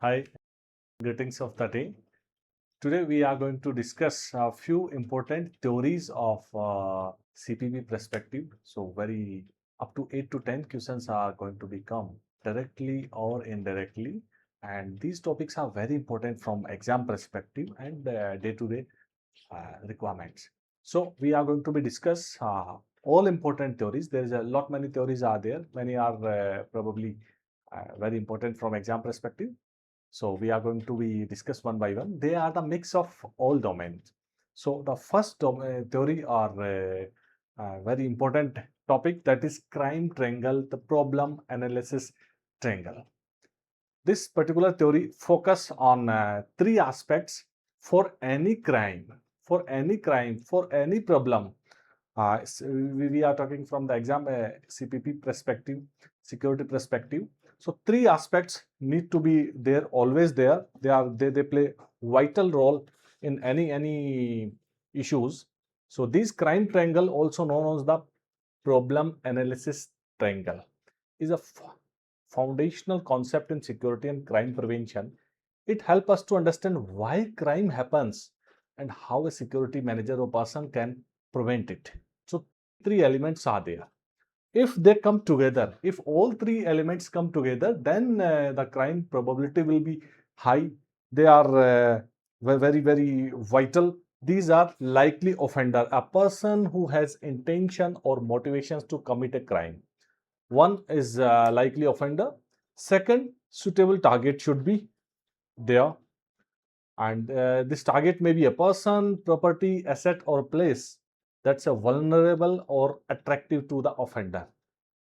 Hi, greetings of the day. Today we are going to discuss a few important theories of CPP perspective. So very up to 8 to 10 questions are going to become directly or indirectly. And these topics are very important from exam perspective and day-to-day requirements. So we are going to be discuss all important theories. There is a lot many theories are there. Many are probably very important from exam perspective. So we are going to be discuss one by one. They are the mix of all domains. So the first theory are very important topic, that is crime triangle, the problem analysis triangle. This particular theory focus on three aspects for any crime, for any problem. We are talking from the exam CPP perspective, security perspective. So three aspects need to be there, always there. They play vital role in any issues. So this crime triangle, also known as the problem analysis triangle, is a foundational concept in security and crime prevention. It helps us to understand why crime happens and how a security manager or person can prevent it. So three elements are there. If they come together, if all three elements come together, then the crime probability will be high. They are very vital. These are likely offender, a person who has intention or motivations to commit a crime. One is likely offender. Second, suitable target should be there, and this target may be a person, property, asset, or place that's a vulnerable or attractive to the offender.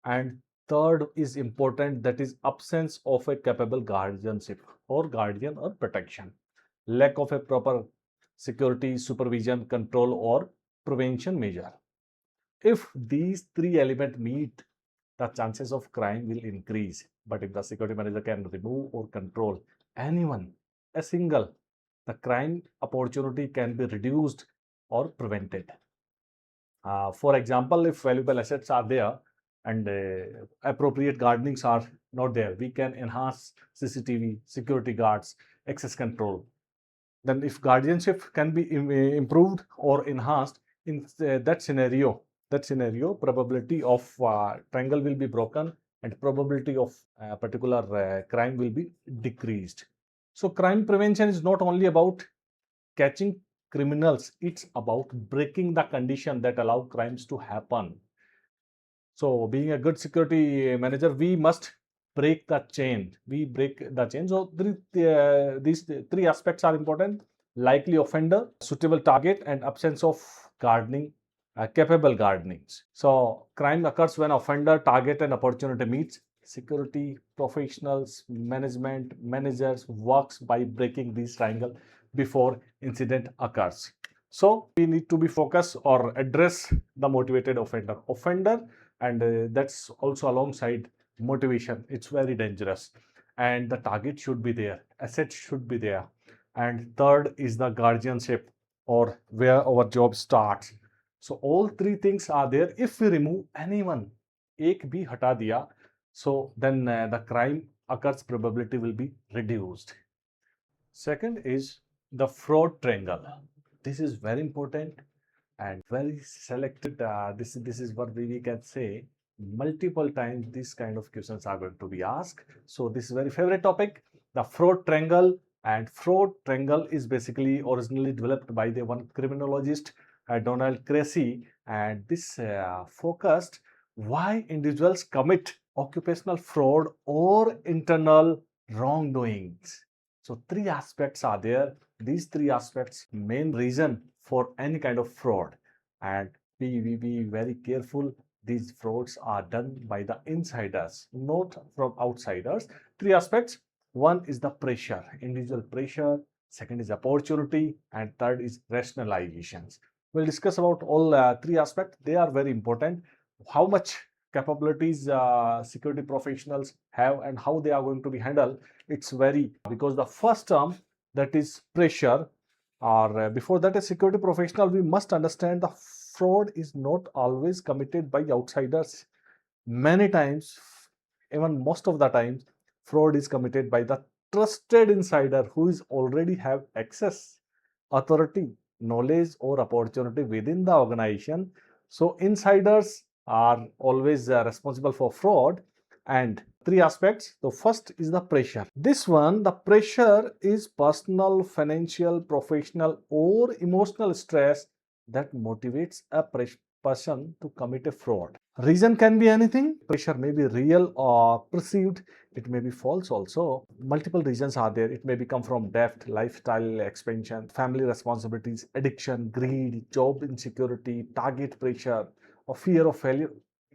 And third is important, that is absence of a capable guardianship or guardian or protection, lack of a proper security, supervision, control, or prevention measure. If these three elements meet, the chances of crime will increase. But if the security manager can remove or control anyone, a single, the crime opportunity can be reduced or prevented. For example, if valuable assets are there and appropriate gardenings are not there, we can enhance CCTV, security guards, access control. Then if guardianship can be improved or enhanced, in that scenario, probability of triangle will be broken and probability of particular crime will be decreased. So crime prevention is not only about catching criminals, it's about breaking the condition that allow crimes to happen. So being a good security manager, we must break the chain. We break the chain. So these three aspects are important: likely offender, suitable target, and absence of gardening, capable gardenings. So crime occurs when offender, target, and opportunity meets. Security professionals, managers works by breaking this triangle before incident occurs. So we need to be focused or address the motivated offender, and that's also alongside motivation. It's very dangerous, and the target should be there, assets should be there, and third is the guardianship, or where our job starts. So all three things are there. If we remove anyone, ek bhi hata diya, so then the crime occurs probability will be reduced. Second is the fraud triangle. This is very important and very selected. This is what we can say. Multiple times these kind of questions are going to be asked. So this is very favorite topic, the fraud triangle. And fraud triangle is basically originally developed by the one criminologist, Donald Cressy, and this focused why individuals commit occupational fraud or internal wrongdoings. So three aspects are there. These three aspects main reason for any kind of fraud, and we be very careful. These frauds are done by the insiders, not from outsiders. Three aspects: one is the pressure, individual pressure; second is opportunity; and third is rationalizations. We'll discuss about all three aspects. They are very important. How much capabilities security professionals have and how they are going to be handled, it's very, because the first term, that is pressure, or before that, a security professional, we must understand the fraud is not always committed by outsiders. Many times, even most of the times, fraud is committed by the trusted insider who is already have access, authority, knowledge or opportunity within the organization. So insiders are always responsible for fraud. And three aspects. The first is the pressure. This one, the pressure is personal, financial, professional or emotional stress that motivates a person to commit a fraud. Reason can be anything. Pressure may be real or perceived. It may be false also. Multiple reasons are there. It may be come from debt, lifestyle expansion, family responsibilities, addiction, greed, job insecurity, target pressure, or fear of failure,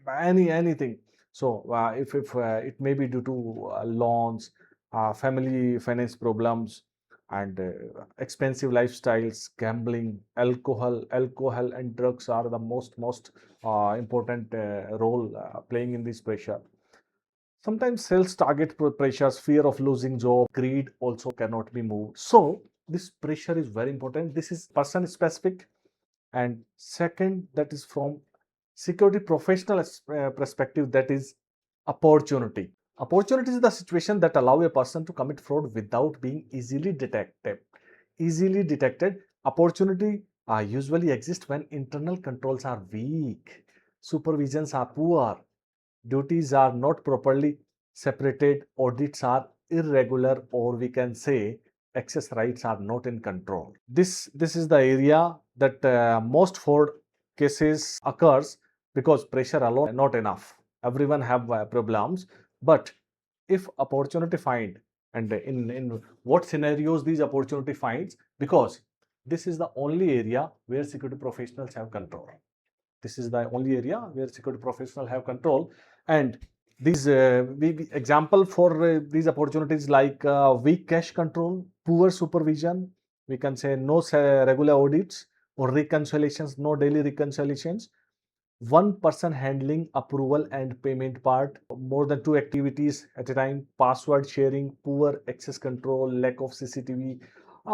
anything. So if it may be due to loans, family finance problems, and expensive lifestyles, gambling, alcohol and drugs are the most important role playing in this pressure. Sometimes sales target pressures, fear of losing job, greed also cannot be moved. So this pressure is very important. This is person specific. And second, that is from security professional perspective, that is opportunity. Opportunity is the situation that allow a person to commit fraud without being easily detected. Easily detected. Opportunity usually exist when internal controls are weak, supervisions are poor, duties are not properly separated, audits are irregular, or we can say access rights are not in control. This is the area that most fraud cases occurs, because pressure alone not enough. Everyone have problems, but if opportunity find, and in what scenarios these opportunity finds, because this is the only area where security professionals have control. This is the only area where security professionals have control. And these example for these opportunities like weak cash control, poor supervision, we can say no regular audits or reconciliations, no daily reconciliations, one person handling approval and payment part, more than two activities at a time, password sharing, poor access control, lack of CCTV,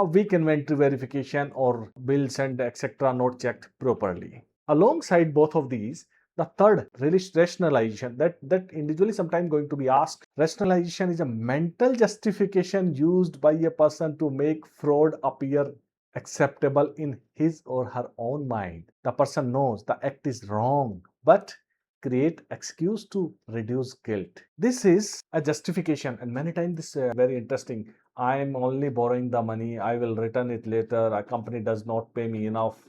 weak inventory verification, or bills and etc. not checked properly. Alongside both of these, the third really rationalization, that individually sometimes going to be asked. Rationalization is a mental justification used by a person to make fraud appear acceptable in his or her own mind. The person knows the act is wrong, but create excuse to reduce guilt. This is a justification, and many times this is very interesting. I am only borrowing the money, I will return it later, a company does not pay me enough,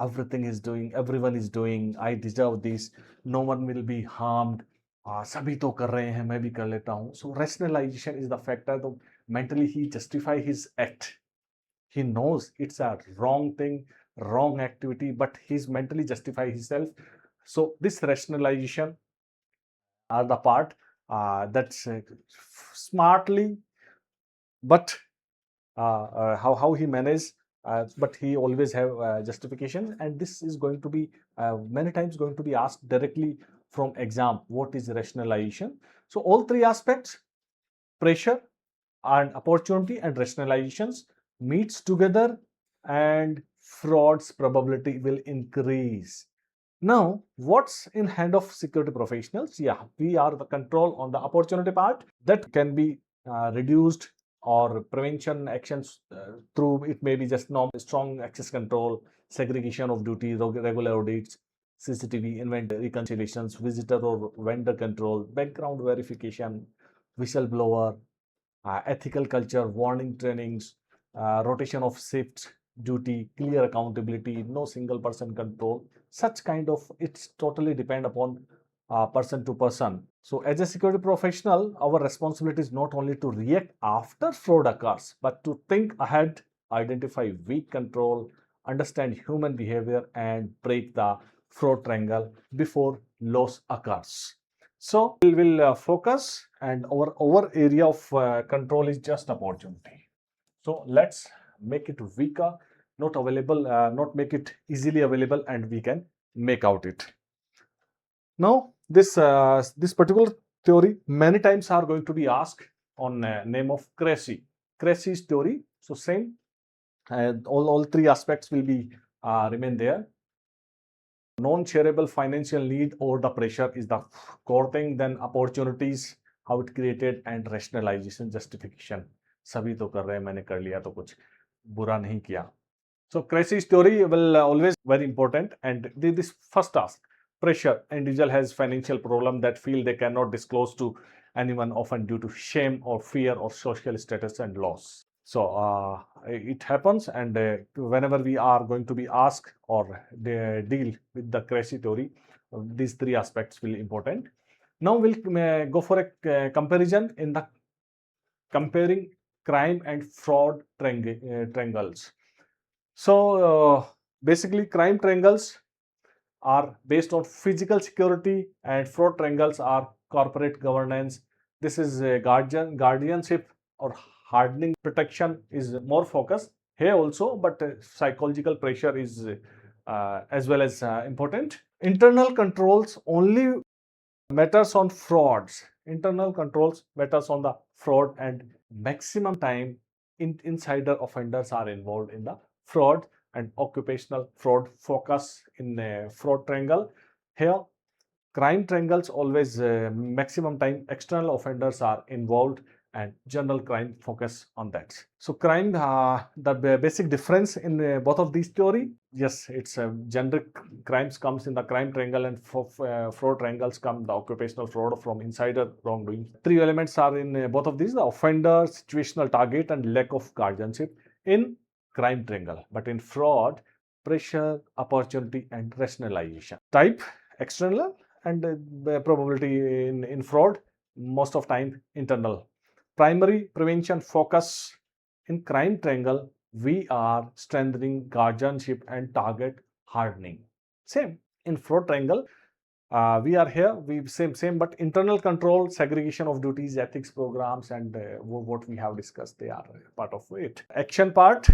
everyone is doing, I deserve this, no one will be harmed, सभी तो कर रहे हैं मैं भी कर लेता हूँ. So rationalization is the factor. So mentally he justify his act. He knows it's a wrong thing, wrong activity, but he's mentally justify himself. So this rationalization are the part that's smartly, but how he manage, but he always have justification. And this is going to be many times going to be asked directly from exam, what is rationalization. So all three aspects, pressure and opportunity and rationalizations meets together, and fraud's probability will increase. Now, what's in hand of security professionals? Yeah, we are the control on the opportunity part that can be reduced, or prevention actions through it may be just strong access control, segregation of duty, regular audits, CCTV, inventory reconciliations, visitor or vendor control, background verification, whistleblower, ethical culture, warning trainings, rotation of shifts, duty, clear accountability, no single person control. Such kind of, it's totally depend upon person to person. So as a security professional, our responsibility is not only to react after fraud occurs, but to think ahead, identify weak control, understand human behavior, and break the fraud triangle before loss occurs. So we will focus, and our area of control is just opportunity. So let's make it weaker, not available, not make it easily available, and we can make out it. Now this particular theory many times are going to be asked on name of Cressy. Cressy's theory. So same, all three aspects will be remain there. Non-shareable financial need or the pressure is the core thing. Then opportunities, how it created, and rationalization, justification. सभी तो कर रहे हैं, मैंने कर लिया तो कुछ बुरा नहीं किया. So crisis theory will always very important. And this first task, pressure. Individual has financial problem that feel they cannot disclose to anyone, often due to shame or fear or social status and loss. So it happens, and whenever we are going to be asked or deal with the crisis theory, these three aspects will be important. Now we'll go for a comparison in the comparing crime and fraud triangles. So basically, crime triangles are based on physical security, and fraud triangles are corporate governance. This is a guardianship or hardening protection is more focused here also, but psychological pressure is as well as important. Internal controls only matters on frauds. Internal controls matters on the fraud, and maximum time insider offenders are involved in the fraud, and occupational fraud focus in a fraud triangle. Here, crime triangles always maximum time external offenders are involved, and general crime focus on that. So crime, the basic difference in both of these theory, yes, it's generic crimes comes in the crime triangle, and fraud triangles come the occupational fraud from insider wrongdoing. Three elements are in both of these: the offender, situational target, and lack of guardianship in crime triangle. But in fraud, pressure, opportunity, and rationalization. Type external, and probability in fraud most of time internal. Primary prevention focus in crime triangle, we are strengthening guardianship and target hardening. Same in fraud triangle, we are here, we same, but internal control, segregation of duties, ethics programs, and what we have discussed, they are part of it. Action part,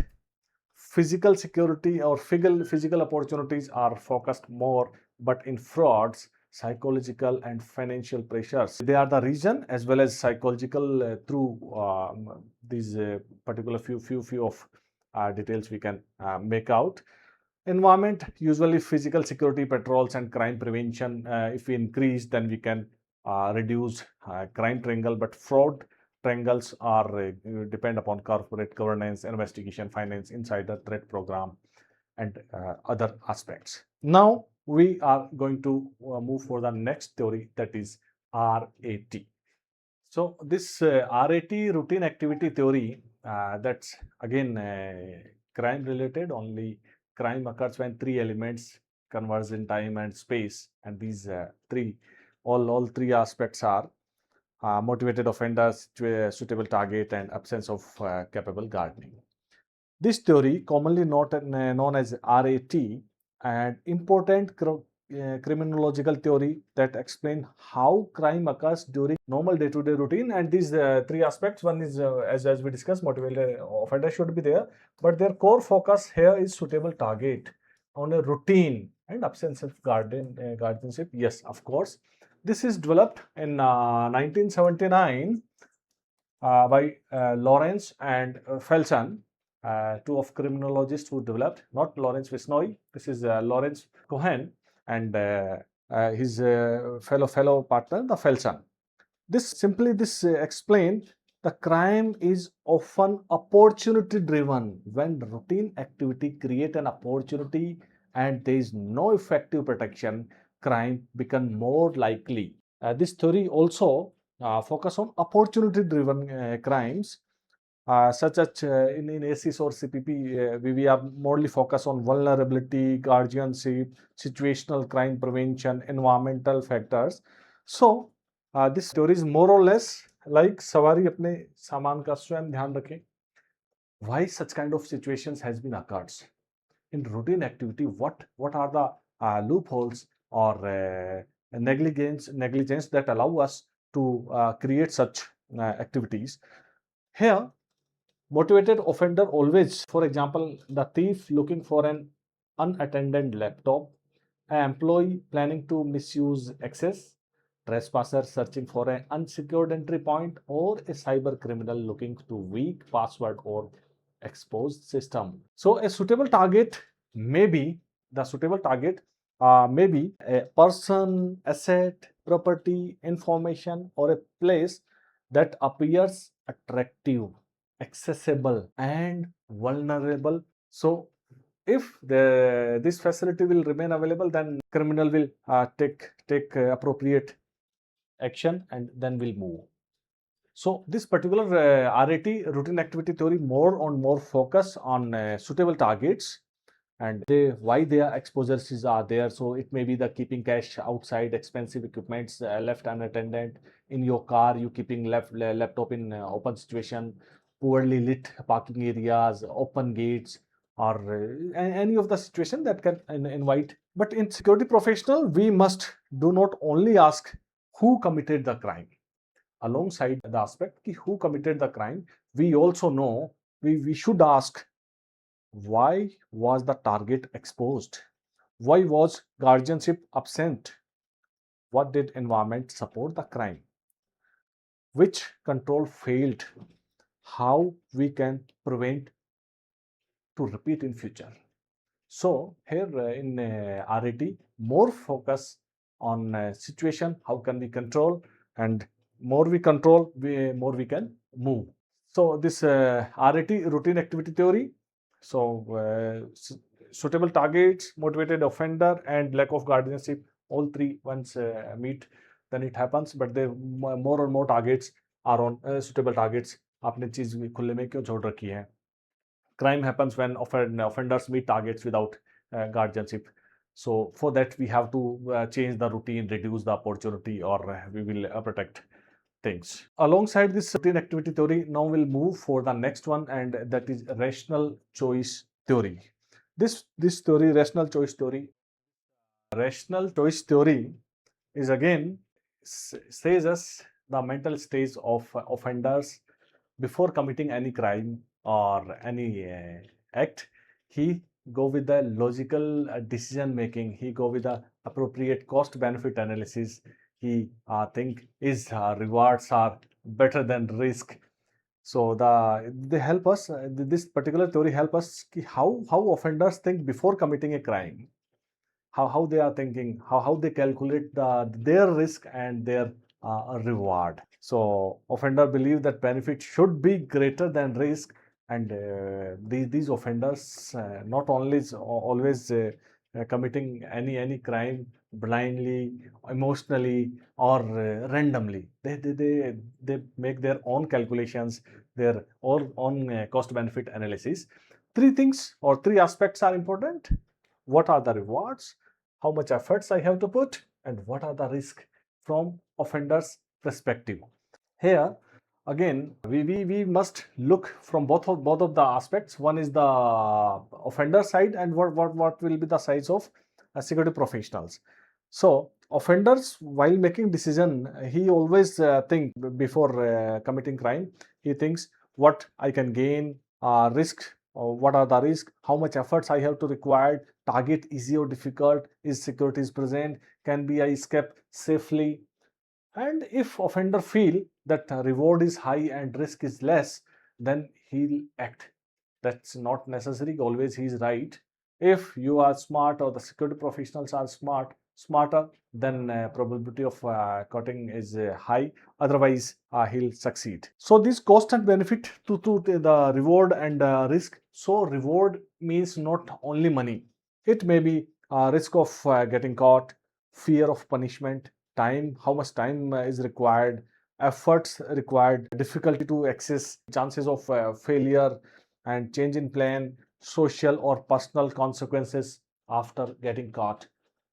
physical security or physical opportunities are focused more, but in frauds, psychological and financial pressures, they are the reason, as well as psychological through these particular few of details we can make out. Environment, usually physical security patrols and crime prevention, if we increase, then we can reduce crime triangle, but fraud triangles are depend upon corporate governance, investigation, finance, insider threat program, and other aspects. Now we are going to move for the next theory, that is RAT. So this RAT, routine activity theory, that's again crime related. Only crime occurs when three elements converge in time and space, and these all three aspects are motivated offenders, suitable target, and absence of capable gardening. This theory, commonly known as RAT, and important criminological theory that explain how crime occurs during normal day-to-day routine. And these three aspects, one is as we discussed, motivated offender should be there, but their core focus here is suitable target on a routine and absence of guardianship. Yes, of course, this is developed in 1979 by Lawrence and Felsen, two of criminologists who developed, not Lawrence Visnoy, this is Lawrence Cohen, and his fellow partner, the Felsen. This explains the crime is often opportunity driven. When routine activity create an opportunity and there is no effective protection, crime become more likely. This theory also focus on opportunity driven crimes, such as in ACEs or CPP, we are morely focused on vulnerability, guardianship, situational crime prevention, environmental factors. So this theory is more or less like सवारी अपने सामान का स्वयं ध्यान रखे. Why such kind of situations has been occurred in routine activity? What are the loopholes or negligence that allow us to create such activities? Here, motivated offender always, for example, the thief looking for an unattended laptop, an employee planning to misuse access, trespasser searching for an unsecured entry point, or a cyber criminal looking to weak password or exposed system. So a suitable target may be maybe a person, asset, property, information, or a place that appears attractive. accessible and vulnerable. So if this facility will remain available, then criminal will take appropriate action and then will move. So this particular RAT, routine activity theory, more focus on suitable targets and why their exposures are there. So it may be the keeping cash outside, expensive equipments left unattended in your car, you keeping laptop in open situation, poorly lit parking areas, open gates, or any of the situation that can invite. But in security professional, we must do not only ask who committed the crime. Alongside the aspect ki who committed the crime, we also know we should ask why was the target exposed? Why was guardianship absent? What did environment support the crime? Which control failed? How we can prevent to repeat in future? So here in RAT, more focus on situation, how can we control, and more we control, more we can move. So this RAT, routine activity theory. So suitable targets, motivated offender, and lack of guardianship, all three once meet, then it happens. But they more and more targets are on suitable targets. आपने चीज खुले में क्यों छोड़ रखी है? Crime happens when offenders meet targets without guardianship. So for that we have to change the routine, reduce the opportunity, or we will protect things. Alongside this routine activity theory, now we'll move for the next one, and that is rational choice theory. This theory, rational choice theory is again says us the mental stage of offenders before committing any crime or any act. He go with the logical decision making. He go with the appropriate cost benefit analysis. He think his rewards are better than risk. So they help us. This particular theory help us how offenders think before committing a crime, how they are thinking, how they calculate their risk and their reward. So offender believe that benefit should be greater than risk, and these offenders not only always committing any crime blindly, emotionally, or randomly. They make their own calculations, their own cost benefit analysis. Three things or three aspects are important. What are the rewards? How much efforts I have to put? And what are the risks from offender's perspective? Here, again, we must look from both of the aspects. One is the offender side, and what will be the size of security professionals. So offenders, while making decision, he always think before committing crime. He thinks what I can gain, risk, what are the risks, how much efforts I have to require, target easy or difficult, is security is present, can be I escape safely. And if offender feel that reward is high and risk is less, then he'll act. That's not necessary always he is right. If you are smart or the security professionals are smarter, then probability of cutting is high. Otherwise, he'll succeed. So this cost and benefit to the reward and risk. So reward means not only money. It may be risk of getting caught, fear of punishment, time, how much time is required, efforts required, difficulty to access, chances of failure, and change in plan, social or personal consequences after getting caught.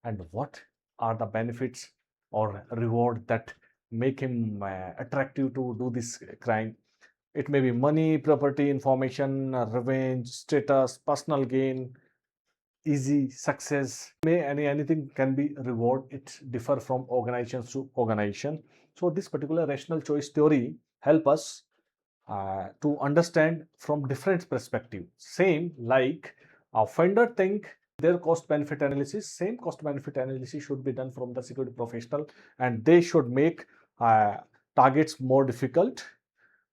And what are the benefits or reward that make him attractive to do this crime? It may be money, property, information, revenge, status, personal gain, easy success. Anything can be reward. It differ from organization to organization. So this particular rational choice theory help us to understand from different perspective. Same like offender think their cost benefit analysis, same cost benefit analysis should be done from the security professional, and they should make targets more difficult,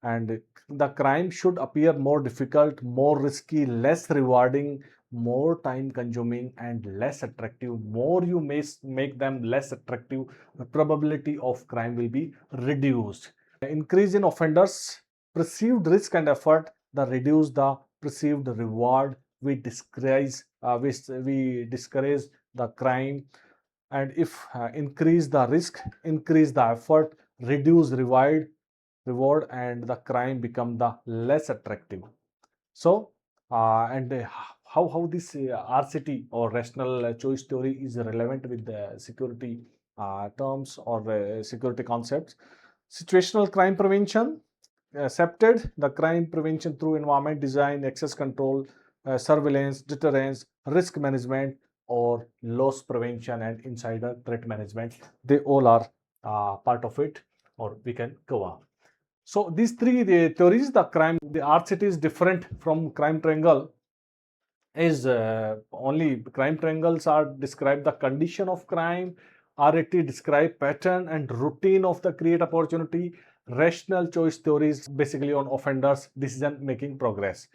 and the crime should appear more difficult, more risky, less rewarding, more time consuming, and less attractive. More you may make them less attractive, the probability of crime will be reduced. Increase in offenders perceived risk and effort, the reduce the perceived reward. We discourage the crime, and if increase the risk, increase the effort, reduce reward, and the crime become the less attractive. So and how this RCT or rational choice theory is relevant with the security terms or security concepts. Situational crime prevention accepted the crime prevention through environment design, access control, surveillance, deterrence, risk management, or loss prevention and insider threat management. They all are part of it, or we can cover. So these three theories, the RCT is different from crime triangle. Is only crime triangles are describe the condition of crime. RAT describe pattern and routine of the create opportunity. Rational choice theories basically on offenders decision making progress.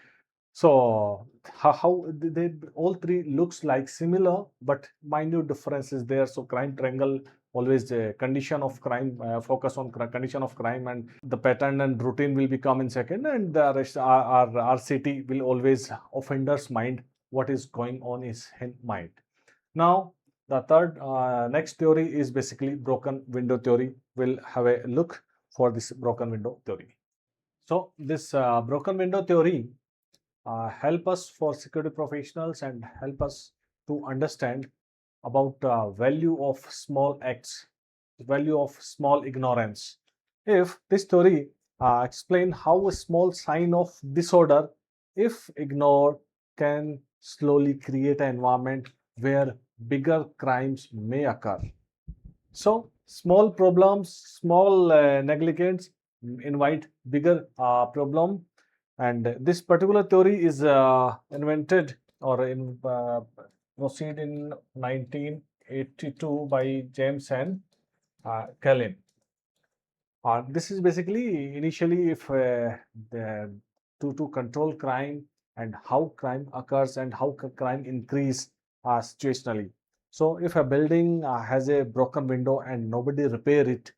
So how they all three looks like similar, but minute differences there. So crime triangle always condition of crime, focus on condition of crime, and the pattern and routine will become in second, and the rest our RCT will always offender's mind, what is going on is in mind. Now the third next theory is basically broken window theory. We'll have a look for this broken window theory. So this broken window theory help us for security professionals and help us to understand about value of small acts, value of small ignorance. If this theory explain how a small sign of disorder, if ignored, can slowly create an environment where bigger crimes may occur. So small problems, small negligence invite bigger problem, and this particular theory is invented or proceed in 1982 by James and Kellen. This is basically initially if to control crime and how crime occurs and how crime increase situationally. So if a building has a broken window and nobody repair it,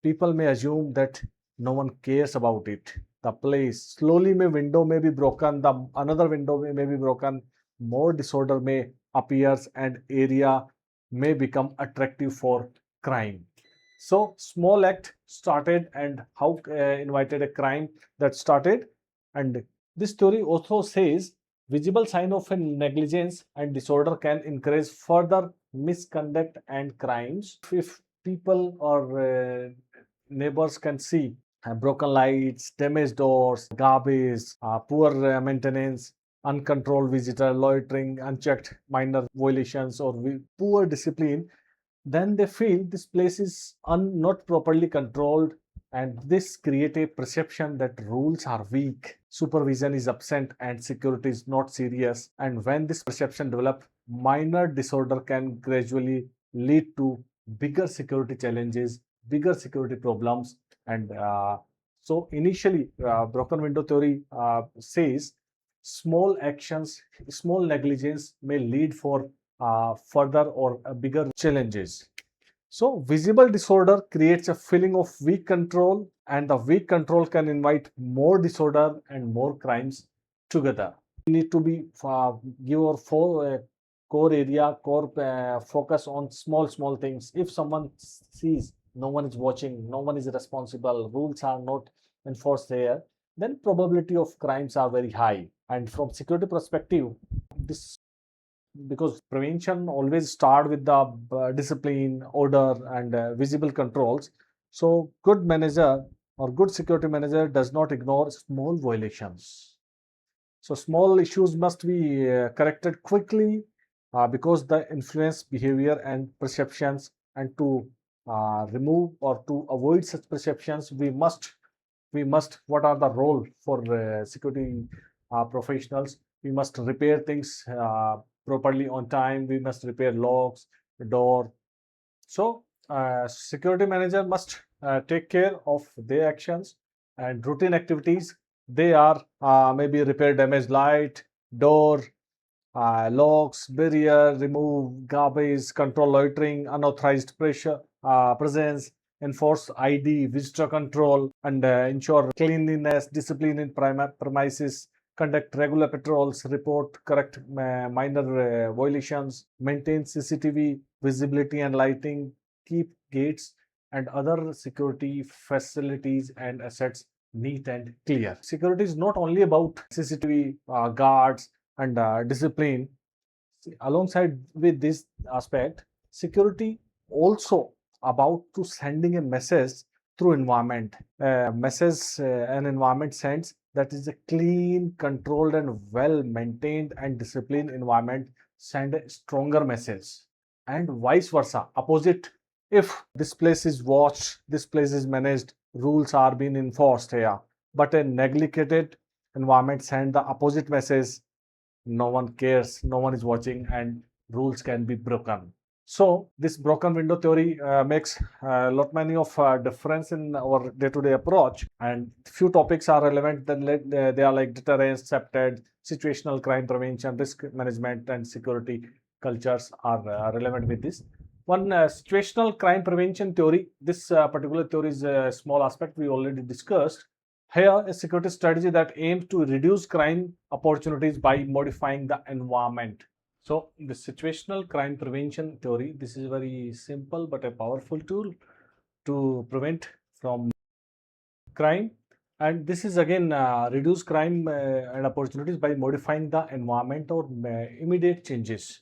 people may assume that no one cares about it. The place slowly may window may be broken, the another window may be broken, more disorder may appears, and area may become attractive for crime. So small act started and how invited a crime that started. And this theory also says visible sign of a negligence and disorder can encourage further misconduct and crimes. If people or neighbors can see broken lights, damaged doors, garbage, poor maintenance, uncontrolled visitor, loitering, unchecked minor violations, or poor discipline, then they feel this place is not properly controlled, and this create a perception that rules are weak, supervision is absent, and security is not serious. And when this perception develops, minor disorder can gradually lead to bigger security challenges, bigger security problems. And so initially broken window theory says small actions, small negligence may lead for further or bigger challenges. So visible disorder creates a feeling of weak control, and the weak control can invite more disorder and more crimes together. We need to be give our core area, core focus on small things. If someone sees no one is watching, no one is responsible, rules are not enforced there, then probability of crimes are very high. And from security perspective, this because prevention always start with the discipline, order, and visible controls. So good manager or good security manager does not ignore small violations. So small issues must be corrected quickly because they influence behavior and perceptions. And to remove or to avoid such perceptions, we must what are the role for security professionals? We must repair things properly on time. We must repair locks, door. So security manager must take care of their actions and routine activities. They are maybe repair damaged light, door, locks, barrier, remove garbage, control loitering, unauthorized pressure presence, enforce ID, visitor control, and ensure cleanliness, discipline in premises, conduct regular patrols, report correct minor violations, maintain CCTV visibility and lighting, keep gates and other security facilities and assets neat and clear. Security is not only about CCTV guards and discipline. Alongside with this aspect, security also about to sending a message through environment. An environment sends that is a clean, controlled, and well maintained and disciplined environment send a stronger message, and vice versa. Opposite, if this place is watched, this place is managed, rules are being enforced here, but a neglected environment send the opposite message. No one cares, no one is watching, and rules can be broken. So this broken window theory makes a lot many of difference in our day-to-day approach, and few topics are relevant. Then they are like deterrence, accepted, situational crime prevention, risk management, and security cultures are relevant with this. One situational crime prevention theory. This particular theory is a small aspect we already discussed. Here, a security strategy that aims to reduce crime opportunities by modifying the environment. So, the situational crime prevention theory, this is very simple but a powerful tool to prevent from crime. And this is again reduce crime and opportunities by modifying the environment or immediate changes.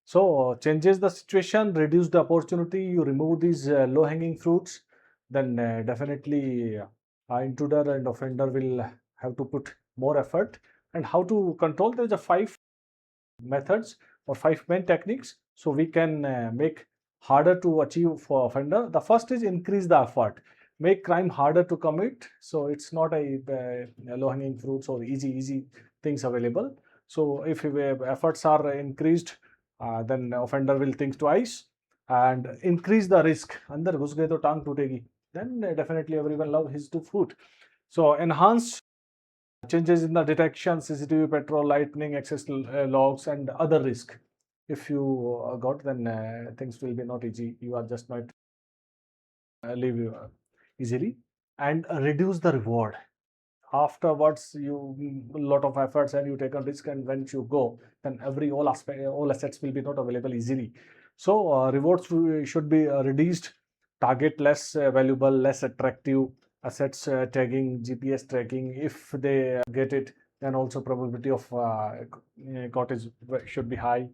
So, changes the situation, reduce the opportunity, you remove these low-hanging fruits, then definitely intruder and offender will have to put more effort. And how to control? There is a 5 methods or 5 main techniques. So, we can make harder to achieve for offender. The first is increase the effort. Make crime harder to commit. So, it's not a low-hanging fruits or easy things available. So, if efforts are increased, then offender will think twice, and increase the risk. अंदर घुस गए तो टांग टूटेगी. Then definitely everyone love his to food. So enhance changes in the detection, CCTV, patrol, lightning, access logs, and other risk. If you got, then things will be not easy. You are just not leave easily, and reduce the reward. Afterwards, you a lot of efforts and you take a risk, and when you go, then all assets will be not available easily. So rewards should be reduced, target less valuable, less attractive assets, tagging, GPS tracking. If they get it, then also probability of cottage should be high.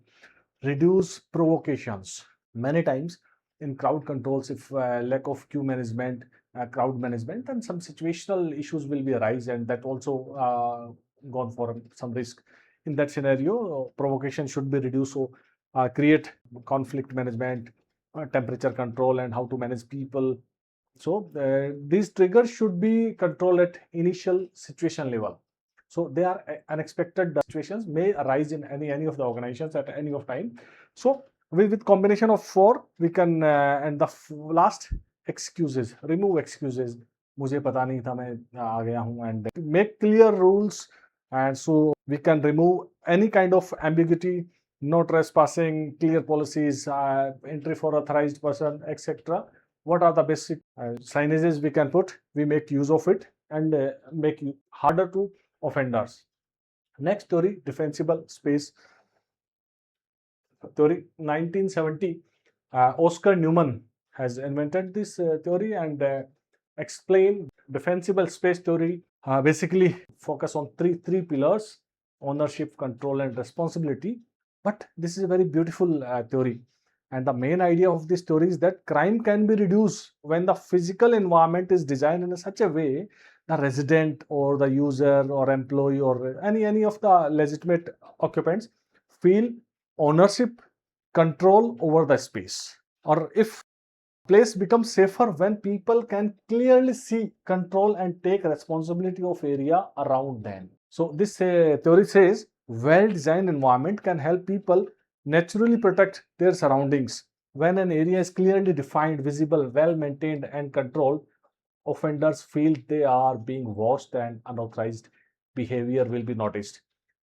Reduce provocations. Many times in crowd controls, if lack of queue management, crowd management, and some situational issues will be arise, and that also gone for some risk. In that scenario, provocation should be reduced. So create conflict management, temperature control, and how to manage people. So these triggers should be controlled at initial situation level. So they are unexpected situations may arise in any of the organizations at any of time. So with combination of 4, we can and the last, excuses, remove excuses. मुझे पता नहीं था मैं आ गया हूँ, and make clear rules, and so we can remove any kind of ambiguity, no trespassing, clear policies, entry for authorized person, etc. What are the basic signages we can put? We make use of it and make it harder to offenders. Next theory, defensible space theory. 1970, Oscar Newman has invented this theory and explained defensible space theory. Basically focus on three pillars: ownership, control, and responsibility. But this is a very beautiful theory, and the main idea of this theory is that crime can be reduced when the physical environment is designed in such a way the resident or the user or employee or any of the legitimate occupants feel ownership, control over the space. Or if place becomes safer when people can clearly see, control, and take responsibility of area around them. So this theory says well-designed environment can help people naturally protect their surroundings. When an area is clearly defined, visible, well-maintained, and controlled, offenders feel they are being watched and unauthorized behavior will be noticed.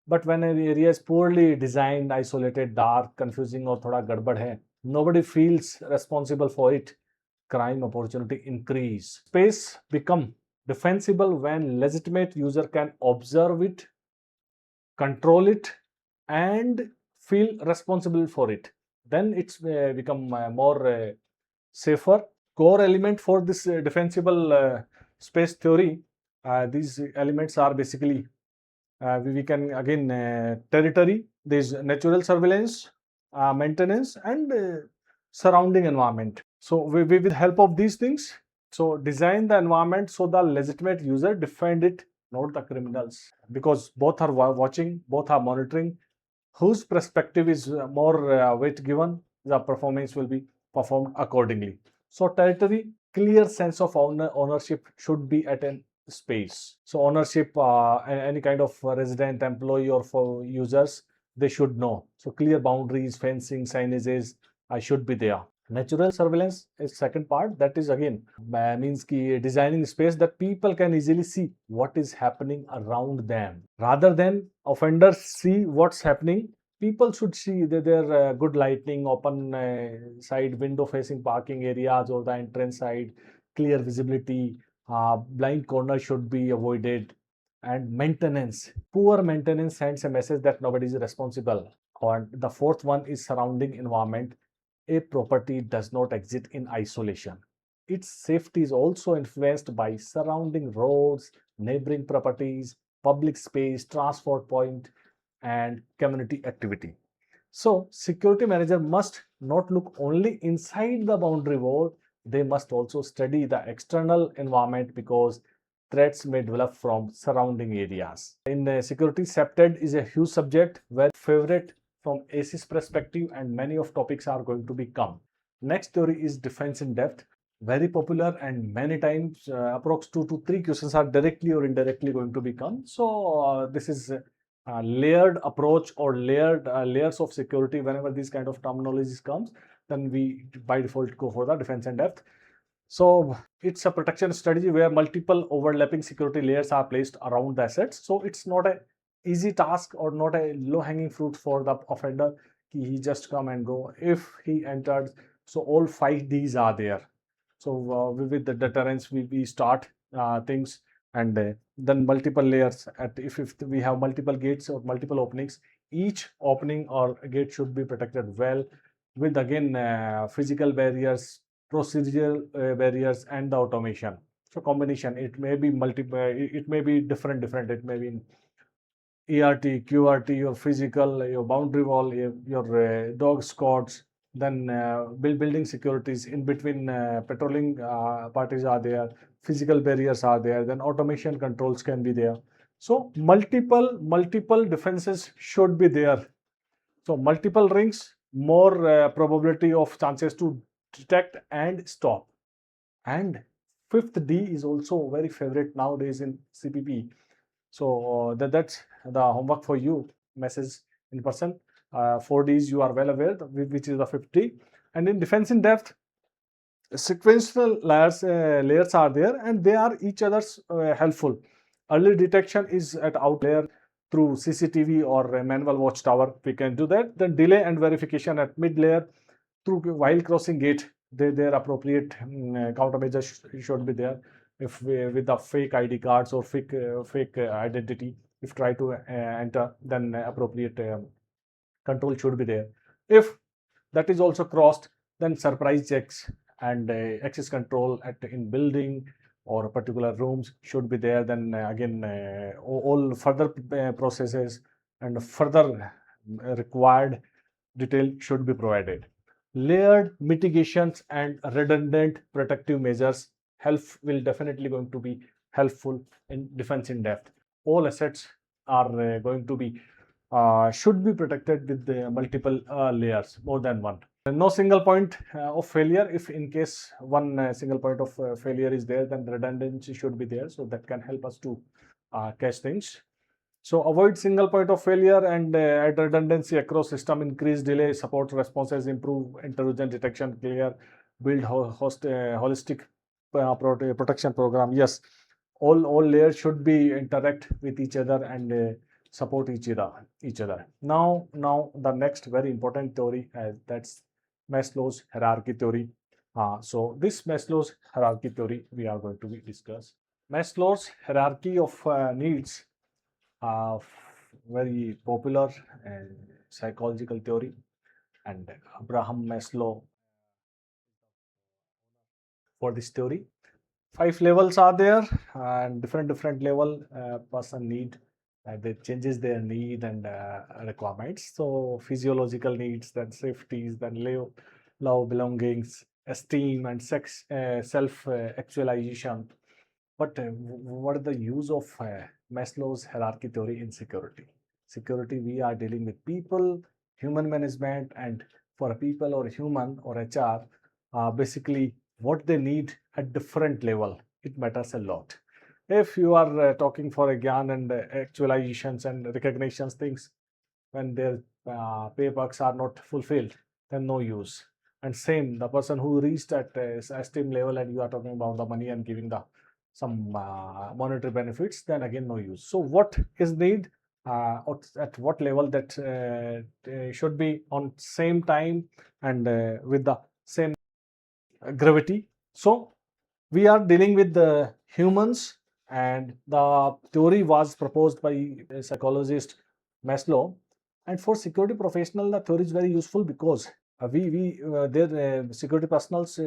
But when an area is poorly designed, isolated, dark, confusing, or thoda gadbad hai, nobody feels responsible for it. crime opportunity increase. Space become defensible when legitimate user can observe it, control it, and feel responsible for it. Then it's become more safer. Core element for this defensible space theory, these elements are basically we can again territory, there's natural surveillance, maintenance, and surrounding environment. So with the help of these things, so design the environment so the legitimate user defend it, not the criminals, because both are watching, both are monitoring. Whose perspective is more weight given, the performance will be performed accordingly. So territory, clear sense of ownership should be at an space. So ownership, any kind of resident, employee, or for users, they should know. So clear boundaries, fencing, signages should be there. Natural surveillance is second part. That is again means ki designing space that people can easily see what is happening around them. Rather than offenders see what's happening, people should see that there good lighting, open side window facing parking areas or the entrance side, clear visibility, blind corner should be avoided, and maintenance. Poor maintenance sends a message that nobody is responsible. And the fourth one is surrounding environment. A property does not exist in isolation. Its safety is also influenced by surrounding roads, neighboring properties, public space, transport point, and community activity. So security manager must not look only inside the boundary wall, they must also study the external environment because threats may develop from surrounding areas. In security, SEPTED is a huge subject, very favorite from ACE's perspective, and many of topics are going to be come. Next theory is defense in depth, very popular, and many times approx 2 to 3 questions are directly or indirectly going to become. So this is layered approach or layered layers of security. Whenever these kind of terminologies comes, then we by default go for the defense in depth. So it's a protection strategy where multiple overlapping security layers are placed around the assets. So it's not a easy task or not a low-hanging fruit for the offender. He just come and go. If he enters, so all 5 Ds are there. So with the deterrence, we start things, and then multiple layers. If we have multiple gates or multiple openings, each opening or gate should be protected well with again physical barriers, procedural barriers, and the automation. So combination, it may be multiple, it may be different. It may be in ERT, QRT, your physical, your boundary wall, your dog squads, then building securities in between, patrolling parties are there, physical barriers are there, then automation controls can be there. So multiple defenses should be there. So multiple rings, more probability of chances to detect and stop. And fifth D is also very favorite nowadays in CPP. So that's the homework for you. Message in person. 4 Ds you are well aware, which is the 50. And in defense in depth, sequential layers are there, and they are each other's helpful. Early detection is at out layer through CCTV or a manual watchtower. We can do that. Then delay and verification at mid layer through while crossing gate. Their appropriate countermeasures should be there. If with the fake ID cards or fake identity, if try to enter, then appropriate control should be there. If that is also crossed, then surprise checks and access control at in building or particular rooms should be there. Then again all further processes and further required detail should be provided. Layered mitigations and redundant protective measures will definitely going to be helpful in defense in depth. All assets are going to be should be protected with the multiple layers, more than one. No single point of failure. If in case one single point of failure is there, then redundancy should be there, so that can help us to catch things. So avoid single point of failure and add redundancy across system, increase delay, support responses, improve intrusion detection, clear, build holistic protection program. Yes, all layers should be interact with each other and support each other. Now the next very important theory, that's Maslow's hierarchy theory. So this Maslow's hierarchy theory we are going to be discuss. Maslow's hierarchy of needs, very popular psychological theory, and Abraham Maslow for this theory. 5 levels are there, and different level person need, they changes their need and requirements. So physiological needs, then safeties, then love, belongings, esteem, and sex, self actualization. But what is the use of Maslow's hierarchy theory in security? Security, we are dealing with people, human management, and for a people or human or HR, basically what they need at different level, it matters a lot. If you are talking for a gyan and actualizations and recognitions things, when their pay bucks are not fulfilled, then no use. And same, the person who reached at esteem level and you are talking about the money and giving the some monetary benefits, then again no use. So what is need, at what level that should be on same time and with the same gravity. So we are dealing with the humans, and the theory was proposed by a psychologist Maslow. And for security professional, the theory is very useful because their security personnel's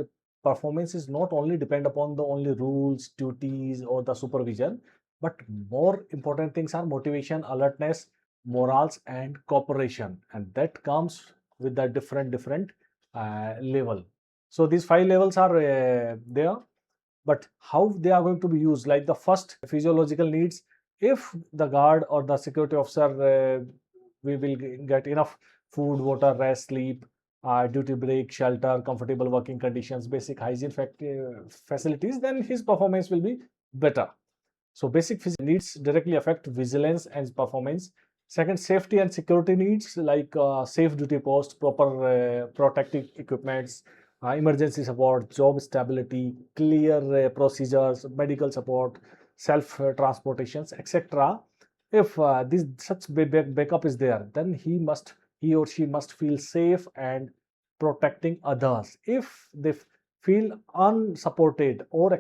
performance is not only depend upon the only rules, duties, or the supervision, but more important things are motivation, alertness, morals, and cooperation, and that comes with the different level. So these 5 levels are there, but how they are going to be used? Like the first, physiological needs. If the guard or the security officer we will get enough food, water, rest, sleep, duty break, shelter, comfortable working conditions, basic hygiene facilities, then his performance will be better. So basic physical needs directly affect vigilance and performance. Second, safety and security needs like safe duty post, proper protective equipments, emergency support, job stability, clear procedures, medical support, self transportations, etc. If this such backup is there, then he or she must feel safe and protecting others. If they feel unsupported or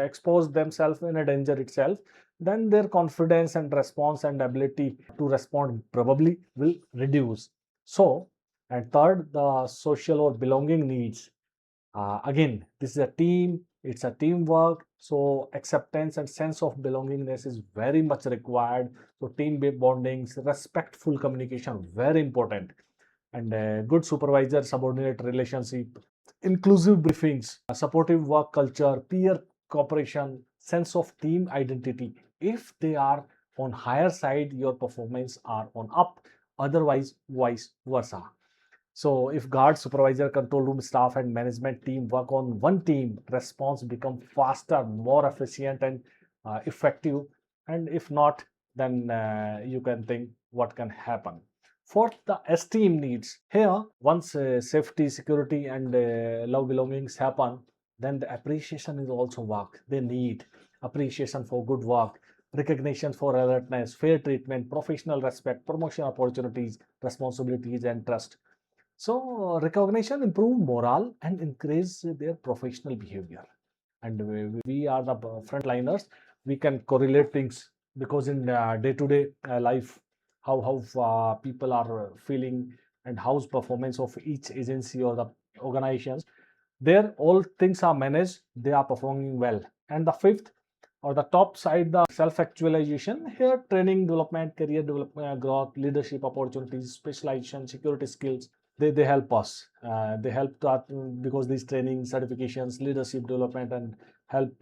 expose themselves in a danger itself, then their confidence and response and ability to respond probably will reduce. So, and third, the social or belonging needs. Again, this is a team, it's a teamwork. So, acceptance and sense of belongingness is very much required. So, team bondings, respectful communication, very important. And good supervisor subordinate relationship, inclusive briefings, a supportive work culture, peer cooperation, sense of team identity. If they are on higher side, your performance are on up, otherwise vice versa. So if guard, supervisor, control room staff, and management team work on one team, response become faster, more efficient, and effective. And if not, then you can think what can happen. Fourth, the esteem needs. Here, once safety, security, and love belongings happen, then the appreciation is also work. They need appreciation for good work, recognition for alertness, fair treatment, professional respect, promotion opportunities, responsibilities, and trust. So recognition improve morale and increase their professional behavior. And we are the frontliners. We can correlate things because in day-to-day life, how people are feeling and how's performance of each agency or the organizations. There, all things are managed. They are performing well. And the fifth or the top side, the self-actualization. Here, training, development, career development, growth, leadership opportunities, specialization, security skills, they help us. They help that because these training, certifications, leadership development, and help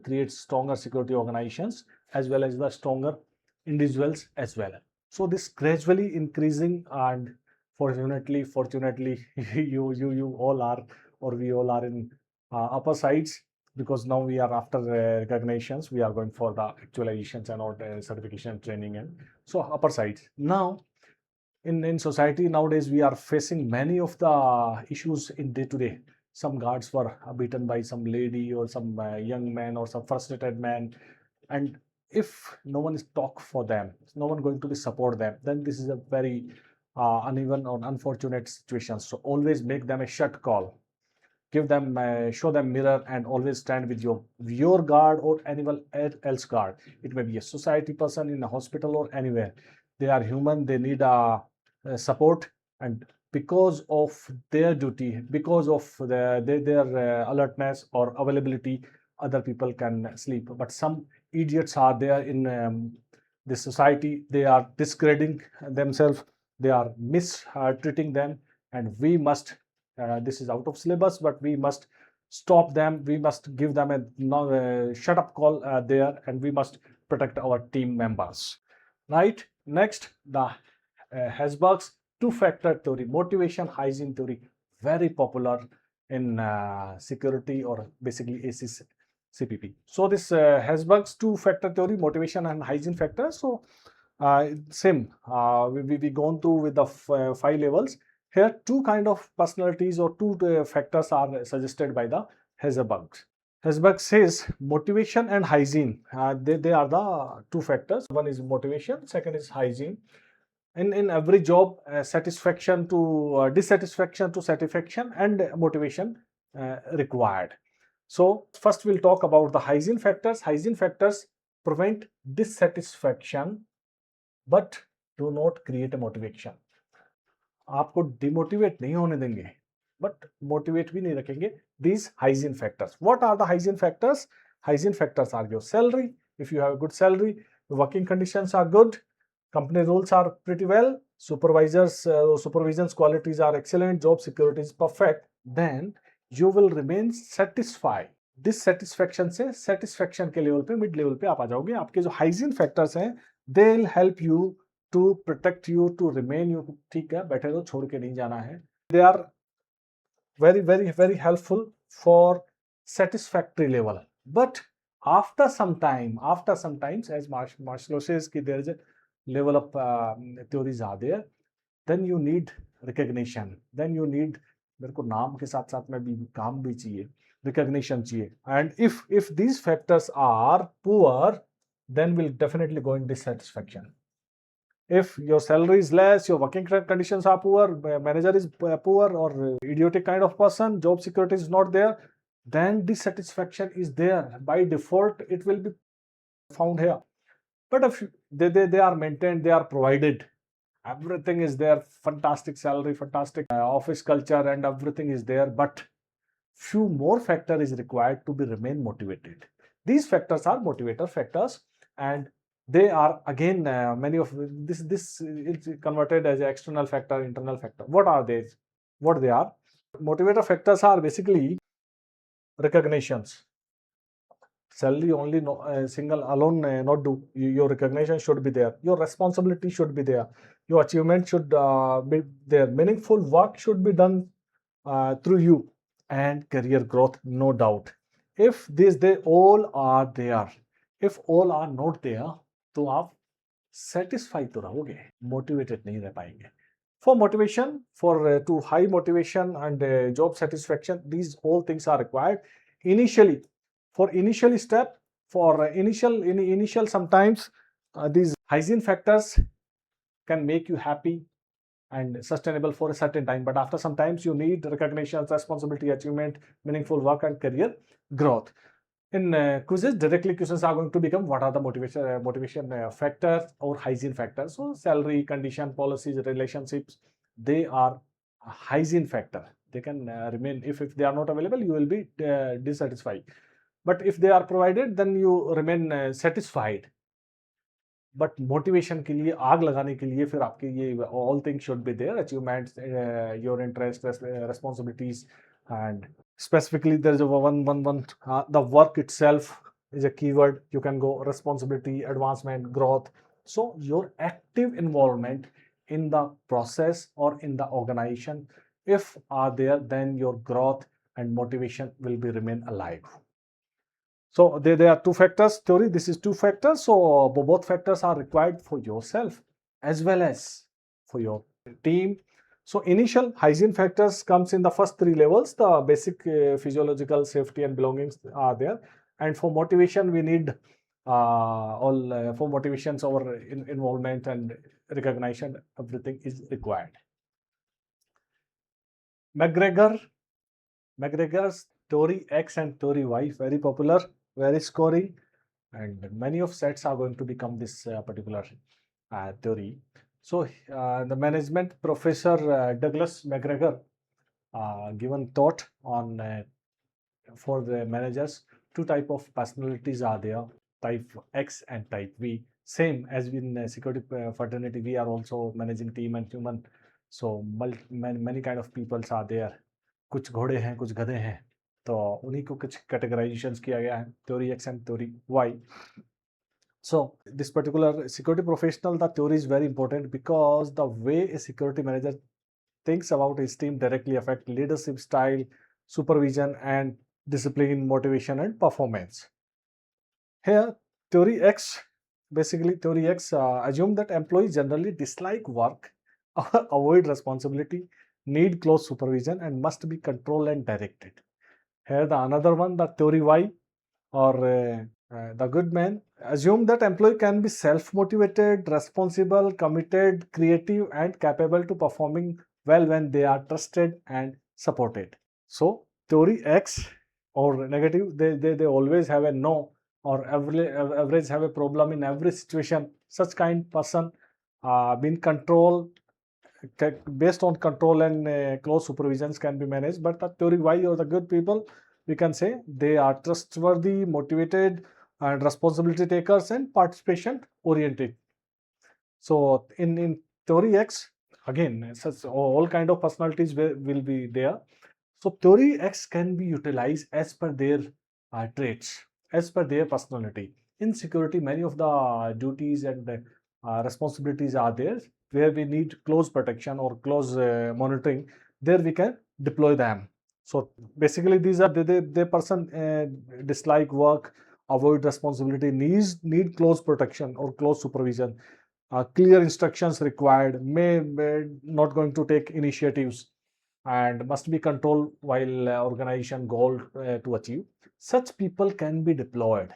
create stronger security organizations as well as the stronger individuals as well. So this gradually increasing, and fortunately, you all are, or we all are in upper sides, because now we are after recognitions, we are going for the actualizations and all the certification training, and so upper sides. Now in society nowadays, we are facing many of the issues in day to day. Some guards were beaten by some lady or some young man or some frustrated man, and if no one is talk for them, no one going to be support them, then this is a very uneven or unfortunate situation. So always make them a shut call. give them, show them mirror, and always stand with your guard or anyone else guard. It may be a society person in a hospital or anywhere. They are human. They need a support, and because of their duty, because of their alertness or availability, other people can sleep. But some idiots are there in this society. They are discrediting themselves. They are mistreating them, and we must. This is out of syllabus, but we must stop them. We must give them a shut up call there, and we must protect our team members. Right? Next, the Hesberg's two-factor theory, motivation hygiene theory, very popular in security or basically ACs CPP. So this Hesberg's two-factor theory, motivation and hygiene factor. So same, we gone through with the 5 levels. Here, two kind of personalities or two factors are suggested by the Hesberg. Hesberg says motivation and hygiene, they are the two factors. One is motivation, second is hygiene. In every job, satisfaction to dissatisfaction to satisfaction and motivation required. So first we'll talk about the hygiene factors. Hygiene factors prevent dissatisfaction but do not create a motivation. आपको demotivate नहीं होने देंगे but motivate भी नहीं रखेंगे. These hygiene factors. What are the hygiene factors? Hygiene factors are your salary. If you have a good salary, the working conditions are good, company rules are pretty well, supervision's qualities are excellent, job security is perfect, then you will remain satisfied. Dissatisfaction से satisfaction के level पे, mid level पे आप आ जाओगे. आपके जो hygiene factors हैं, they'll help you to protect you, to remain you. ठीक है, बैठे रहो, छोड़ के नहीं जाना है. They are very, very, very helpful for satisfactory level. But after some time, as Marshall says, there is a level of theories are there, then you need recognition. Then you need, मेरे को नाम के साथ साथ में भी काम भी चाहिए, recognition चाहिए. And if these factors are poor, then we'll definitely go in dissatisfaction. If your salary is less, your working conditions are poor, manager is poor or idiotic kind of person, job security is not there, then dissatisfaction is there. By default, it will be found here. But if they are maintained, they are provided, everything is there, fantastic salary, fantastic office culture, and everything is there, but few more factor is required to be remain motivated. These factors are motivator factors, and they are again many of this is converted as external factor, internal factor. What are they? What they are? Motivator factors are basically recognitions. Salary only single alone not do. Your recognition should be there. Your responsibility should be there. Your achievement should be there. Meaningful work should be done through you, and career growth, no doubt. If they all are there, if all are not there, तो आप satisfied तो रहोगे, motivated नहीं रह पाएंगे. For motivation, for to high motivation and job satisfaction, these all things are required initially. For initial step, for initial sometimes these hygiene factors can make you happy and sustainable for a certain time, but after sometimes you need recognition, responsibility, achievement, meaningful work, and career growth. In quizzes, directly questions are going to become what are the motivation factors or hygiene factors. So salary, condition, policies, relationships, they are a hygiene factor. They can remain. If they are not available, you will be dissatisfied. But if they are provided, then you remain satisfied. But motivation के लिए, आग लगाने के लिए, फिर आपके ये all things should be there, achievements, your interest, responsibilities, and specifically there is a one the work itself is a keyword. You can go responsibility, advancement, growth. So your active involvement in the process or in the organization, if are there, then your growth and motivation will be remain alive. So there are two factors theory. This is two factors. So both factors are required for yourself as well as for your team. So initial hygiene factors comes in the first 3 levels. The basic physiological safety and belongings are there. And for motivation, we need all for motivations, our involvement and recognition, everything is required. McGregor McGregor's theory X and theory Y, very popular, very scoring, and many of sets are going to become this particular theory. So the management professor Douglas McGregor given thought on for the managers. Two type of personalities are there, type X and type V. Same as in security fraternity, we are also managing team and human. So many kind of peoples are there. कुछ घोड़े हैं, कुछ गधे हैं, तो उन्हीं को कुछ categorizations किया गया है, theory X and theory Y. So this particular security professional, the theory is very important because the way a security manager thinks about his team directly affect leadership style, supervision, and discipline, motivation, and performance. Here, theory X, basically theory X assume that employees generally dislike work, avoid responsibility, need close supervision, and must be controlled and directed. Here, the another one, the theory Y, or the good man, assume that employee can be self-motivated, responsible, committed, creative, and capable to performing well when they are trusted and supported. So theory X or negative, they always have a no, or average have a problem in every situation. Such kind person being control, based on control and close supervisions can be managed. But the theory Y or the good people, we can say they are trustworthy, motivated, and responsibility takers and participation oriented. So in theory X, again, such all kind of personalities will be there. So theory X can be utilized as per their traits, as per their personality. In security, many of the duties and responsibilities are there where we need close protection or close monitoring. There we can deploy them. So basically, these are the person dislike work, avoid responsibility, need close protection or close supervision. Clear instructions required, may not going to take initiatives, and must be controlled while organization goal to achieve. Such people can be deployed.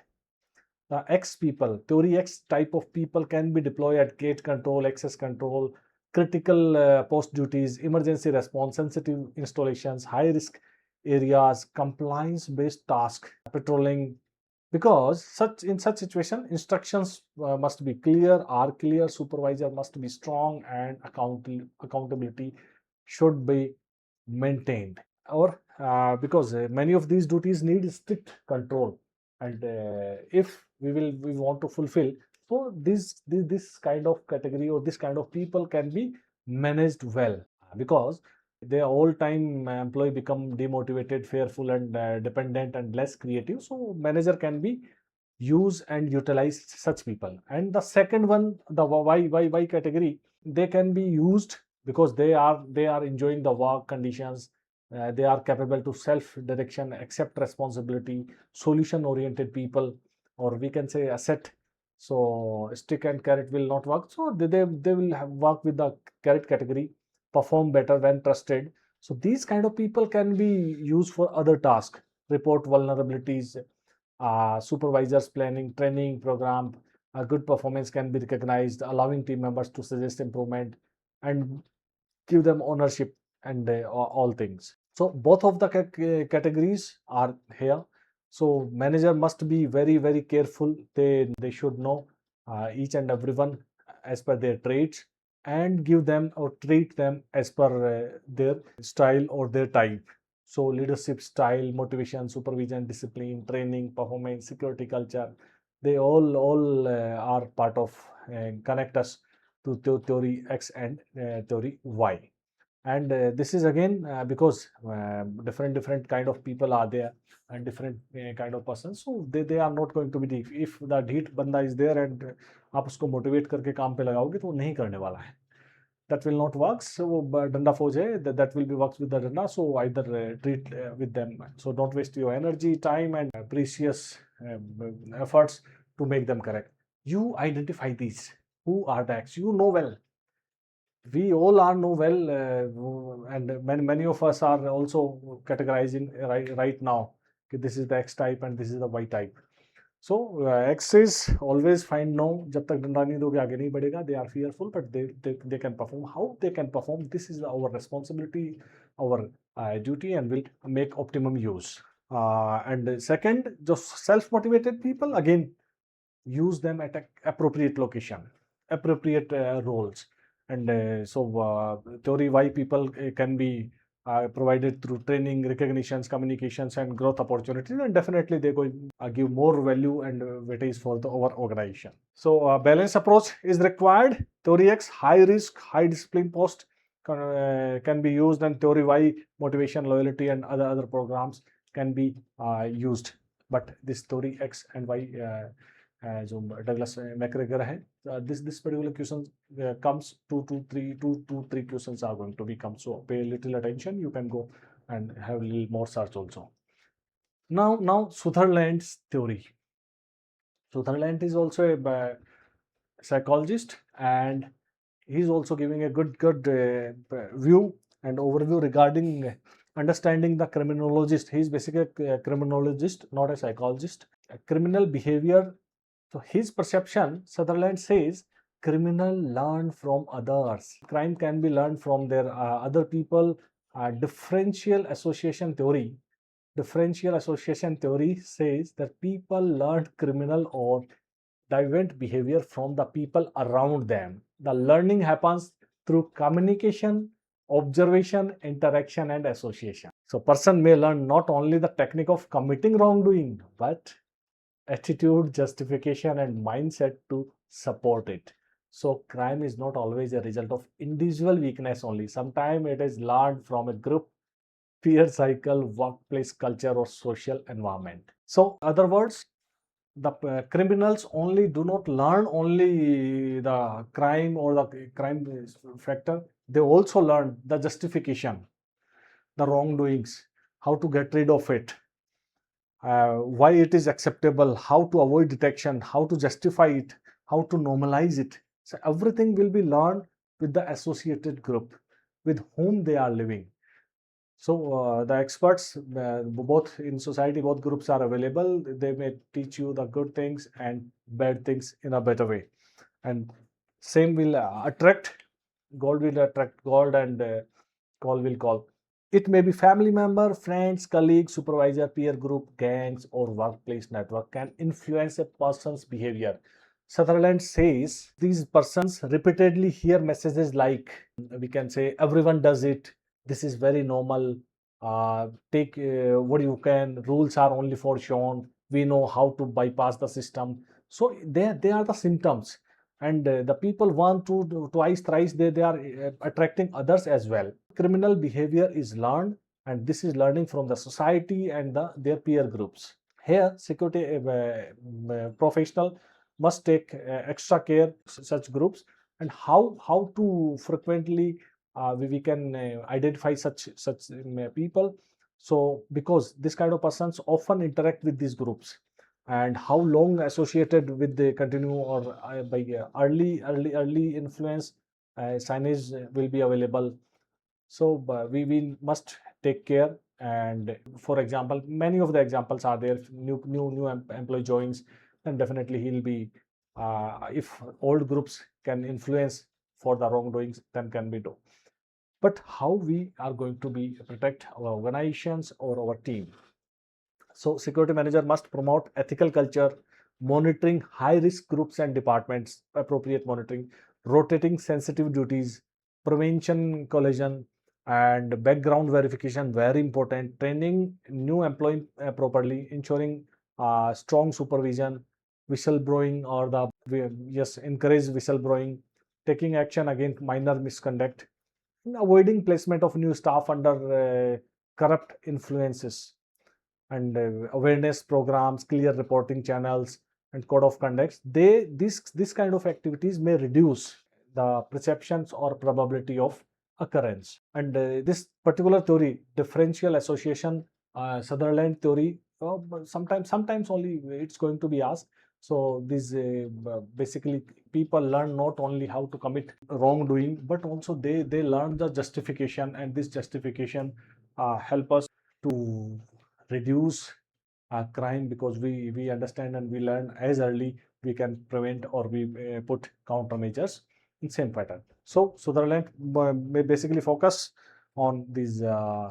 The X people, theory X type of people can be deployed at gate control, access control, critical post duties, emergency response, sensitive installations, high risk areas, compliance based task, patrolling, because in such situation instructions must be clear, are clear, supervisor must be strong, and accountability should be maintained. Or because many of these duties need strict control, and if we want to fulfill, so this kind of category or this kind of people can be managed well, because they all time employee become demotivated, fearful, and dependent and less creative. So manager can be use and utilize such people. And the second one, the Y category, they can be used because they are enjoying the work conditions. They are capable to self direction, accept responsibility, solution oriented people, or we can say asset. So stick and carrot will not work, so they will work with the carrot category, perform better when trusted. So these kind of people can be used for other tasks, report vulnerabilities, supervisors planning training program. Good performance can be recognized, allowing team members to suggest improvement and give them ownership and all things. So both of the categories are here. So manager must be very careful. They should know each and everyone as per their traits, and give them or treat them as per their style or their type. So leadership style, motivation, supervision, discipline, training, performance, security culture, they all are part of connect us to theory X and theory Y. And this is again because different kind of people are there and different kind of persons, so they are not going to be deep. If the ढीठ बंदा is there and आप उसको motivate करके काम पे लगाओगे तो वो नहीं करने वाला है. That will not work. So डंडा फौज है, that will be works with the डंडा. So either treat with them. So don't waste your energy, time, and precious efforts to make them correct. You identify these. Who are the X? You know well. We all are know well, and many of us are also categorizing right now. Okay, this is the X type and this is the Y type. So X is always find no. जब तक डंडा नहीं दोगे आगे नहीं बढ़ेगा. They are fearful, but they can perform. How they can perform? This is our responsibility, our duty and will make optimum use. And second, the self-motivated people, again, use them at a appropriate location, appropriate roles. And theory why people can be provided through training, recognitions, communications, and growth opportunities, and definitely they're going to give more value and weightage for the our organization. So balanced approach is required. Theory X, high risk, high discipline post can be used, and theory Y, motivation, loyalty, and other programs can be used. But this theory X and Y, जो Douglas McGregor है, this particular question comes two to three questions are going to become. So pay little attention. You can go and have a little more search also. Now Sutherland's theory. Sutherland is also a psychologist, and he's also giving a good view and overview regarding understanding the criminologist. He's basically a criminologist, not a psychologist. Criminal behavior. So his perception, Sutherland says, criminal learn from others. Crime can be learned from their other people. Differential association theory. Differential association theory says that people learn criminal or deviant behavior from the people around them. The learning happens through communication, observation, interaction, and association. So person may learn not only the technique of committing wrongdoing, but attitude, justification, and mindset to support it. So crime is not always a result of individual weakness only. Sometimes it is learned from a group, peer cycle, workplace culture, or social environment. So other words, the criminals only do not learn only the crime or the crime factor. They also learn the justification, the wrongdoings, how to get rid of it, why it is acceptable, how to avoid detection, how to justify it, how to normalize it. So everything will be learned with the associated group with whom they are living. So the experts, both in society, both groups are available. They may teach you the good things and bad things in a better way. And same will attract, gold will attract gold, and call will call. It may be family member, friends, colleagues, supervisor, peer group, gangs, or workplace network can influence a person's behavior. Sutherland says these persons repeatedly hear messages like, we can say, everyone does it, this is very normal, take what you can, rules are only for shown, we know how to bypass the system. So they are the symptoms, and the people want to do twice, thrice, they are attracting others as well. Criminal behavior is learned, and this is learning from the society and their peer groups. Here, security professional must take extra care such groups, and how to frequently we can identify such people. So because this kind of persons often interact with these groups, and how long associated with the continue or by early influence, signage will be available. So we must take care. And for example, many of the examples are there. New employee joins, then definitely he'll be if old groups can influence for the wrongdoings, then can be do. But how we are going to be protect our organizations or our team? So security manager must promote ethical culture, monitoring high risk groups and departments, appropriate monitoring, rotating sensitive duties, prevention collision, and background verification, very important, training new employee properly, ensuring strong supervision, whistleblowing or the, yes, encourage whistleblowing, taking action against minor misconduct, avoiding placement of new staff under corrupt influences, and awareness programs, clear reporting channels, and code of conduct. This kind of activities may reduce the perceptions or probability of occurrence. And this particular theory, differential association, Sutherland theory, sometimes only it's going to be asked. So this basically people learn not only how to commit wrongdoing, but also they learn the justification, and this justification help us to reduce crime, because we understand and we learn as early we can prevent, or we put countermeasures in same pattern. So Sutherland may basically focus on this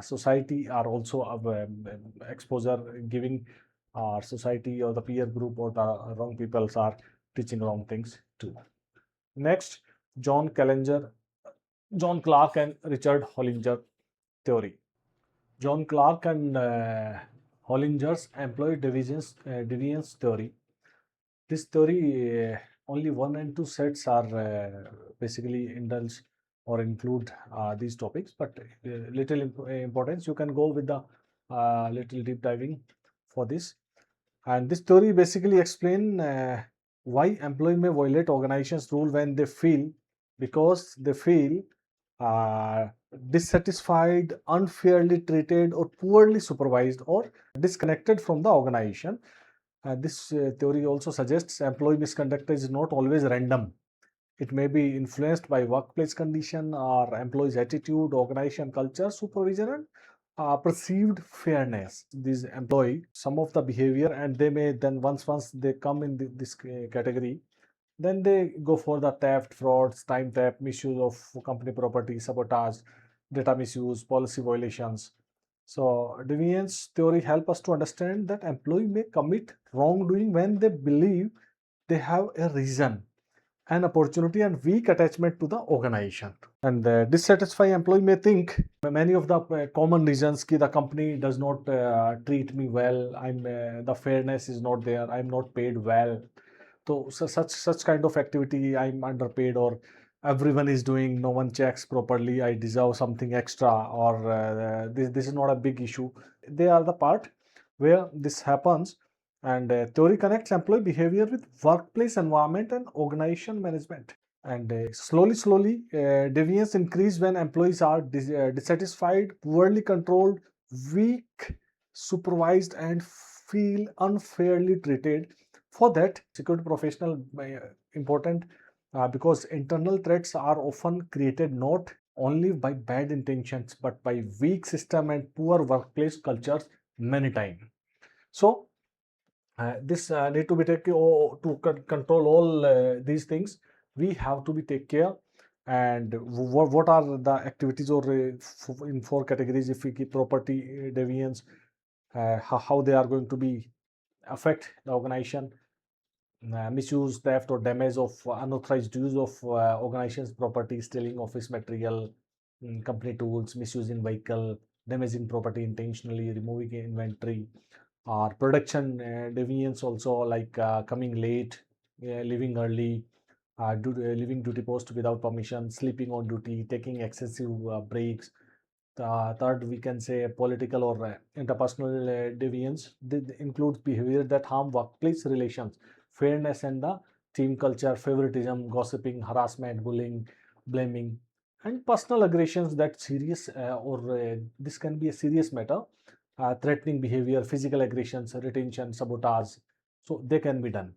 society are also exposure giving our society or the peer group or the wrong peoples are teaching wrong things too. Next, John Challenger, John Clark and Richard Hollinger theory. John Clark and Hollinger's employee deviance theory. This theory, only one and two sets are basically indulge or include these topics, but little importance. You can go with the little deep diving for this. And this theory basically explain why employee may violate organization's rule when they feel, because they feel uh, dissatisfied, unfairly treated, or poorly supervised, or disconnected from the organization. This theory also suggests employee misconduct is not always random. It may be influenced by workplace condition or employees' attitude, organization culture, supervision, and perceived fairness. These employee some of the behavior, and they may then once they come in this category, then they go for the theft, frauds, time theft, misuse of company property, sabotage, data misuse, policy violations. So deviance theory help us to understand that employee may commit wrongdoing when they believe they have a reason, an opportunity, and weak attachment to the organization. And the dissatisfied employee may think many of the common reasons ki the company does not treat me well, the fairness is not there, I'm not paid well. So such kind of activity, I'm underpaid, or everyone is doing, no one checks properly, I deserve something extra, or this is not a big issue. They are the part where this happens. And theory connects employee behavior with workplace environment and organization management. And slowly, deviance increase when employees are dissatisfied, poorly controlled, weak supervised, and feel unfairly treated. For that, security professional important because internal threats are often created not only by bad intentions but by weak system and poor workplace cultures many times. So this need to be taken to control all these things. We have to be take care. And what are the activities, or in four categories, if we keep property deviance, how they are going to be affect the organization. Misuse, theft, or damage of unauthorized use of organization's property, stealing office material, company tools, misusing vehicle, damaging property intentionally, removing inventory, or production deviance also, like coming late, leaving early, leaving duty post without permission, sleeping on duty, taking excessive breaks. Third, we can say political or interpersonal deviance. This includes behavior that harm workplace relations, fairness and the team culture, favoritism, gossiping, harassment, bullying, blaming, and personal aggressions that serious or this can be a serious matter, threatening behavior, physical aggressions, retention, sabotage. So they can be done.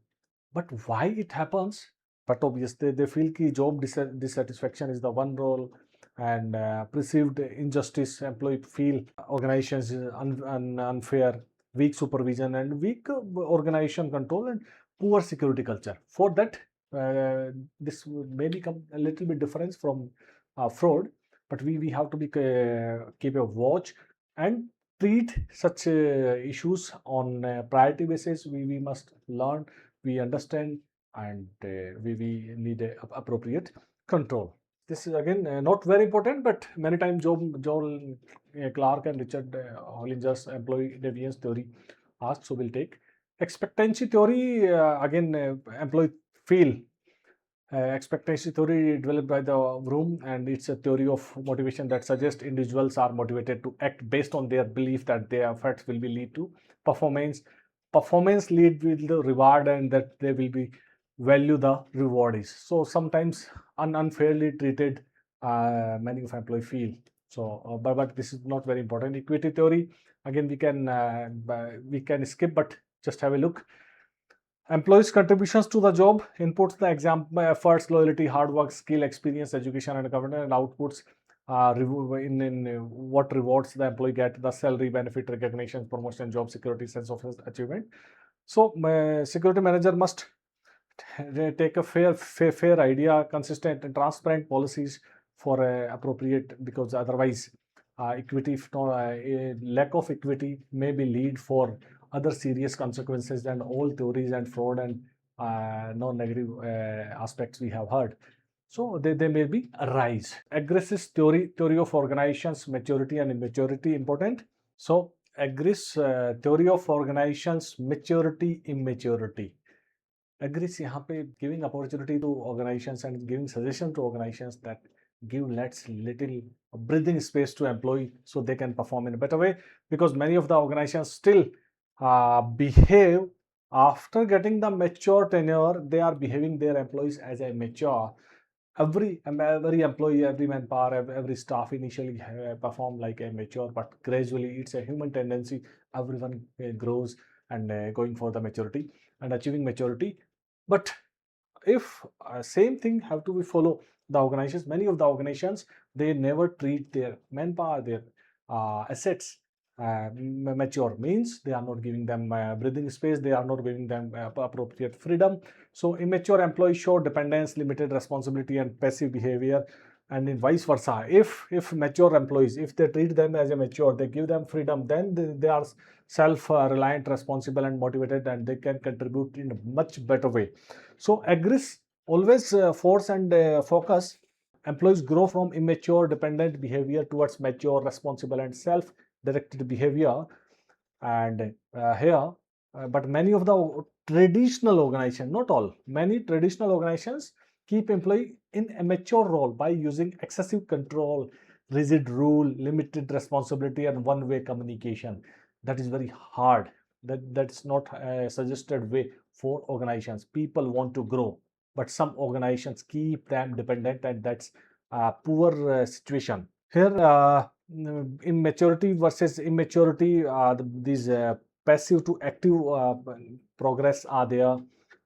But why it happens? But obviously they feel ki job dissatisfaction is the one role, and perceived injustice, employee feel organizations is unfair, weak supervision, and weak organization control, and poor security culture. For that, this may become a little bit different from fraud, but we have to be keep a watch and treat such issues on priority basis. We must learn, we understand, and we need a appropriate control. This is again not very important, but many times Joel Clark and Richard Hollinger's employee deviance theory asked, so we'll take. Expectancy theory, again, employee feel. Expectancy theory developed by the Vroom, and it's a theory of motivation that suggests individuals are motivated to act based on their belief that their efforts will be lead to performance. Performance lead with the reward, and that they will be value the reward is. So sometimes unfairly treated, many of employee feel. So, but this is not very important. Equity theory, again, we can skip, but just have a look. Employees' contributions to the job, inputs, the example, efforts, loyalty, hard work, skill, experience, education, and governance, and outputs. In what rewards the employee get, the salary, benefit, recognition, promotion, job security, sense of achievement. So, security manager must take a fair idea, consistent and transparent policies for appropriate, because otherwise equity, if not a lack of equity, may be lead for other serious consequences and all theories and fraud and no negative aspects we have heard. So they may be arise. Aggressive theory of organizations, maturity and immaturity important. So aggressive theory of organizations, maturity, immaturity. Agrees यहाँ पे giving opportunity to organizations and giving suggestion to organizations that give let's little breathing space to employee so they can perform in a better way, because many of the organizations still behave after getting the mature tenure. They are behaving their employees as a mature. Every employee, every manpower, every staff initially perform like a mature, but gradually it's a human tendency. Everyone grows and going for the maturity and achieving maturity. But if same thing have to be follow the organizations, many of the organizations, they never treat their manpower, their assets mature, means they are not giving them breathing space, they are not giving them appropriate freedom. So immature employees show dependence, limited responsibility and passive behavior, and in vice versa. If mature employees, if they treat them as a mature, they give them freedom, then they are self-reliant, responsible and motivated, and they can contribute in a much better way. So agris always force and focus. Employees grow from immature dependent behavior towards mature, responsible and self-directed behavior. And here, but many of the traditional organizations, not all, many traditional organizations keep employee in a mature role by using excessive control, rigid rule, limited responsibility and one-way communication. That is very hard. That's not a suggested way for organizations. People want to grow, but some organizations keep them dependent, and that's a poor situation. Here, immaturity versus immaturity, these passive to active progress are there,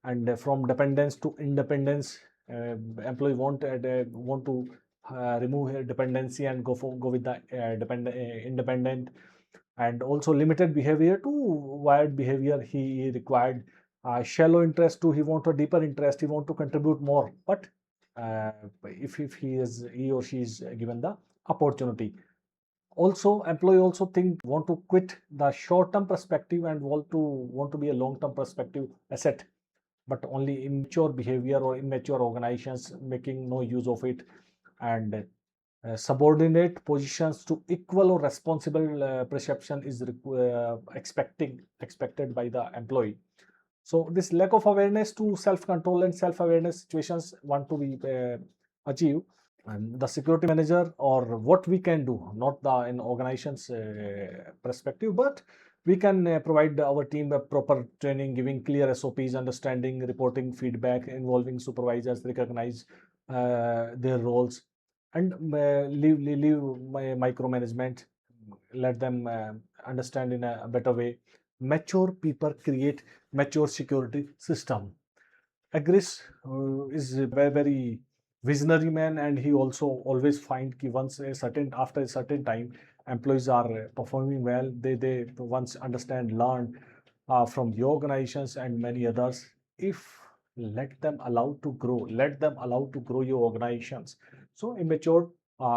and from dependence to independence, employee want to remove her dependency and go with the independent, and also limited behavior to wide behavior he required. Shallow interest to he want a deeper interest, he want to contribute more, but if he or she is given the opportunity. Also employee also think want to quit the short term perspective and want to be a long term perspective asset, but only immature behavior or immature organizations making no use of it. And subordinate positions to equal or responsible perception is expected by the employee. So this lack of awareness to self control and self awareness situations want to be achieved. And the security manager, or what we can do, not the in organizations perspective, but we can provide our team a proper training, giving clear SOPs, understanding, reporting feedback, involving supervisors, recognize their roles, and leave micromanagement, let them understand in a better way. Mature people create mature security system. Agris is a very visionary man, and he also always find कि once a certain after a certain time employees are performing well, they once understand, learn from the organizations and many others. If let them allowed to grow, let them allowed to grow your organizations. So immature,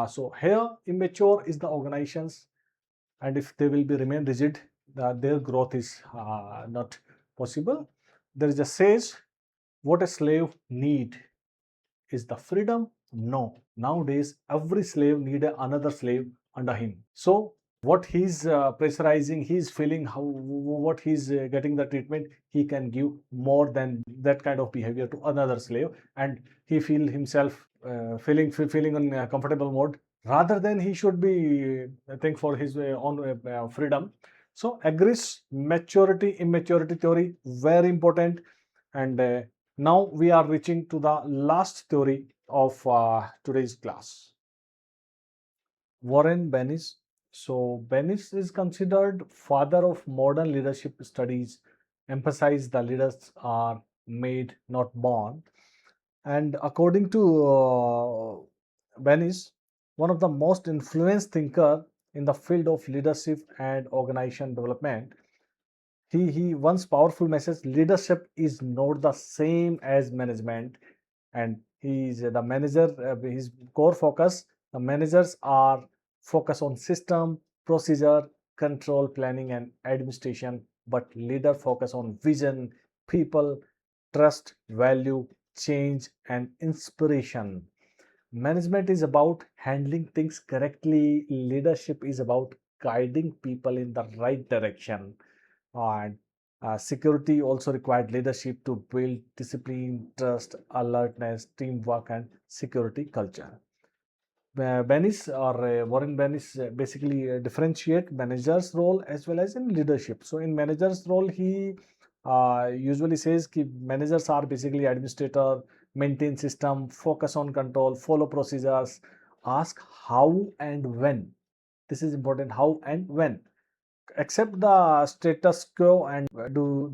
so here immature is the organizations, and if they will be remain rigid, their growth is not possible. There is a sage, what a slave need is the freedom. No, nowadays every slave need another slave under him. So what he's pressurizing, he's feeling how what he's getting the treatment, he can give more than that kind of behavior to another slave, and he feel himself feeling on a comfortable mode, rather than he should be think for his own freedom. So agrees maturity immaturity theory very important. And now we are reaching to the last theory of today's class, Warren Bennis. So Bennis is considered father of modern leadership studies, emphasize the leaders are made, not born. And according to Bennis, one of the most influenced thinker in the field of leadership and organization development, he once powerful message: leadership is not the same as management. And he is the manager, his core focus, the managers are focus on system, procedure, control, planning, and administration. But leader focus on vision, people, trust, value, change, and inspiration. Management is about handling things correctly. Leadership is about guiding people in the right direction. And security also required leadership to build discipline, trust, alertness, teamwork, and security culture. Benis or Warren Benis basically differentiate manager's role as well as in leadership. So in manager's role, he usually says that managers are basically administrator, maintain system, focus on control, follow procedures, ask how and when. This is important, how and when. Accept the status quo and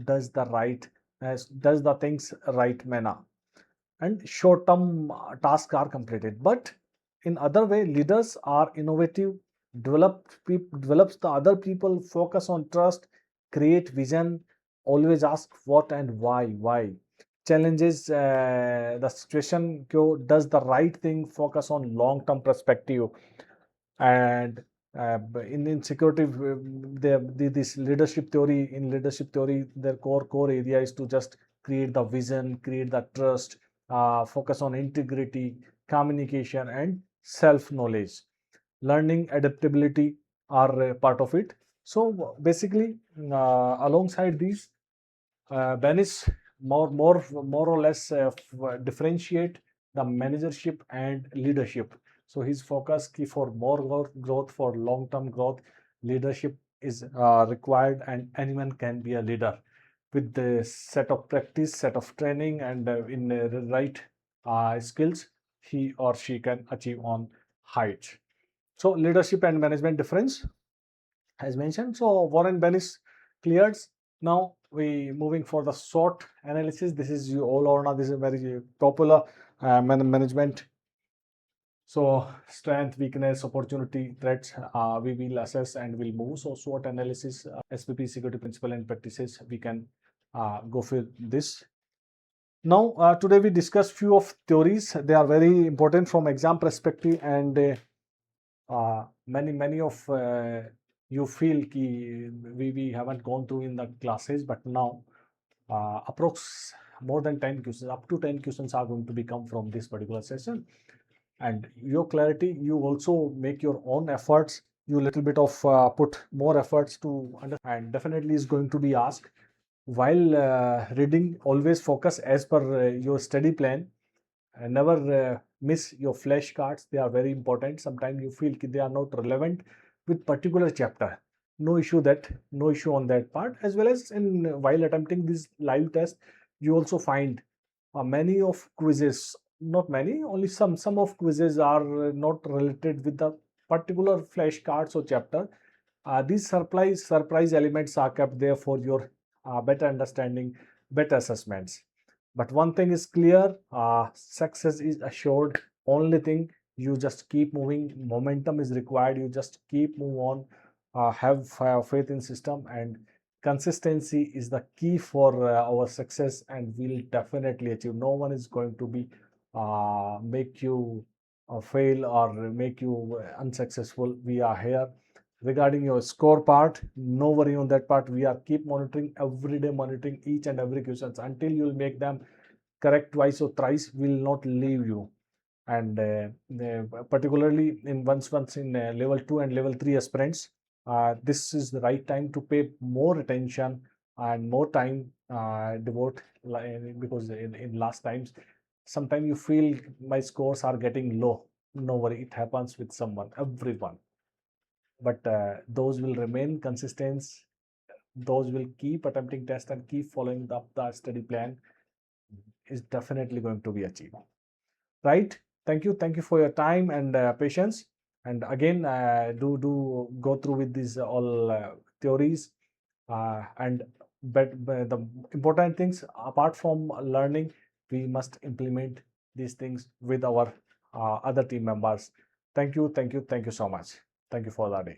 does the things right manner, and short-term tasks are completed. But in other way, leaders are innovative, develops the other people, focus on trust, create vision, always ask what and why. Challenges the situation, does the right thing, focus on long-term perspective. And in security, this leadership theory, their core area is to just create the vision, create the trust, focus on integrity, communication, and self knowledge. Learning, adaptability are part of it. So basically, alongside these, Banish more or less differentiate the managership and leadership. So his focus key for more growth, for long-term growth, leadership is required, and anyone can be a leader with the set of practice, set of training, and in the right skills, he or she can achieve on heights. So leadership and management difference as mentioned. So Warren Bennis clears. Now we moving for the SWOT analysis. This is you all or not. This is very popular management. So strength, weakness, opportunity, threats, we will assess and we'll move. So SWOT analysis, SPP security principle and practices, we can go for this. Now today we discuss few of theories. They are very important from exam perspective, and many of you feel ki we haven't gone through in the classes, but now approx more than 10 questions, up to 10 questions are going to become from this particular session. And your clarity, you also make your own efforts, you little bit of put more efforts to understand, and definitely is going to be asked. While reading, always focus as per your study plan. Never miss your flashcards. They are very important. Sometimes you feel they are not relevant with particular chapter. No issue on that part. As well as in while attempting this live test, you also find many of quizzes, not many, only some of quizzes are not related with the particular flashcards or chapter. These surprise elements are kept there for your better understanding, better assessments. But one thing is clear, success is assured. Only thing, you just keep moving. Momentum is required. You just keep move on. Have faith in system, and consistency is the key for our success, and we'll definitely achieve. No one is going to be make you fail or make you unsuccessful. We are here. Regarding your score part, no worry on that part. We are keep monitoring every day, monitoring each and every questions until you'll make them correct twice or thrice. Will not leave you. And particularly in once in level 2 and level 3 aspirants, this is the right time to pay more attention and more time devote, because in last times sometimes you feel my scores are getting low. No worry, it happens with someone, everyone. But those will remain consistent. Those will keep attempting test and keep following up the study plan, is definitely going to be achieved. Right? Thank you for your time and patience. And again, do go through with these all theories, and but the important things, apart from learning, we must implement these things with our other team members. Thank you so much. Thank you for the day.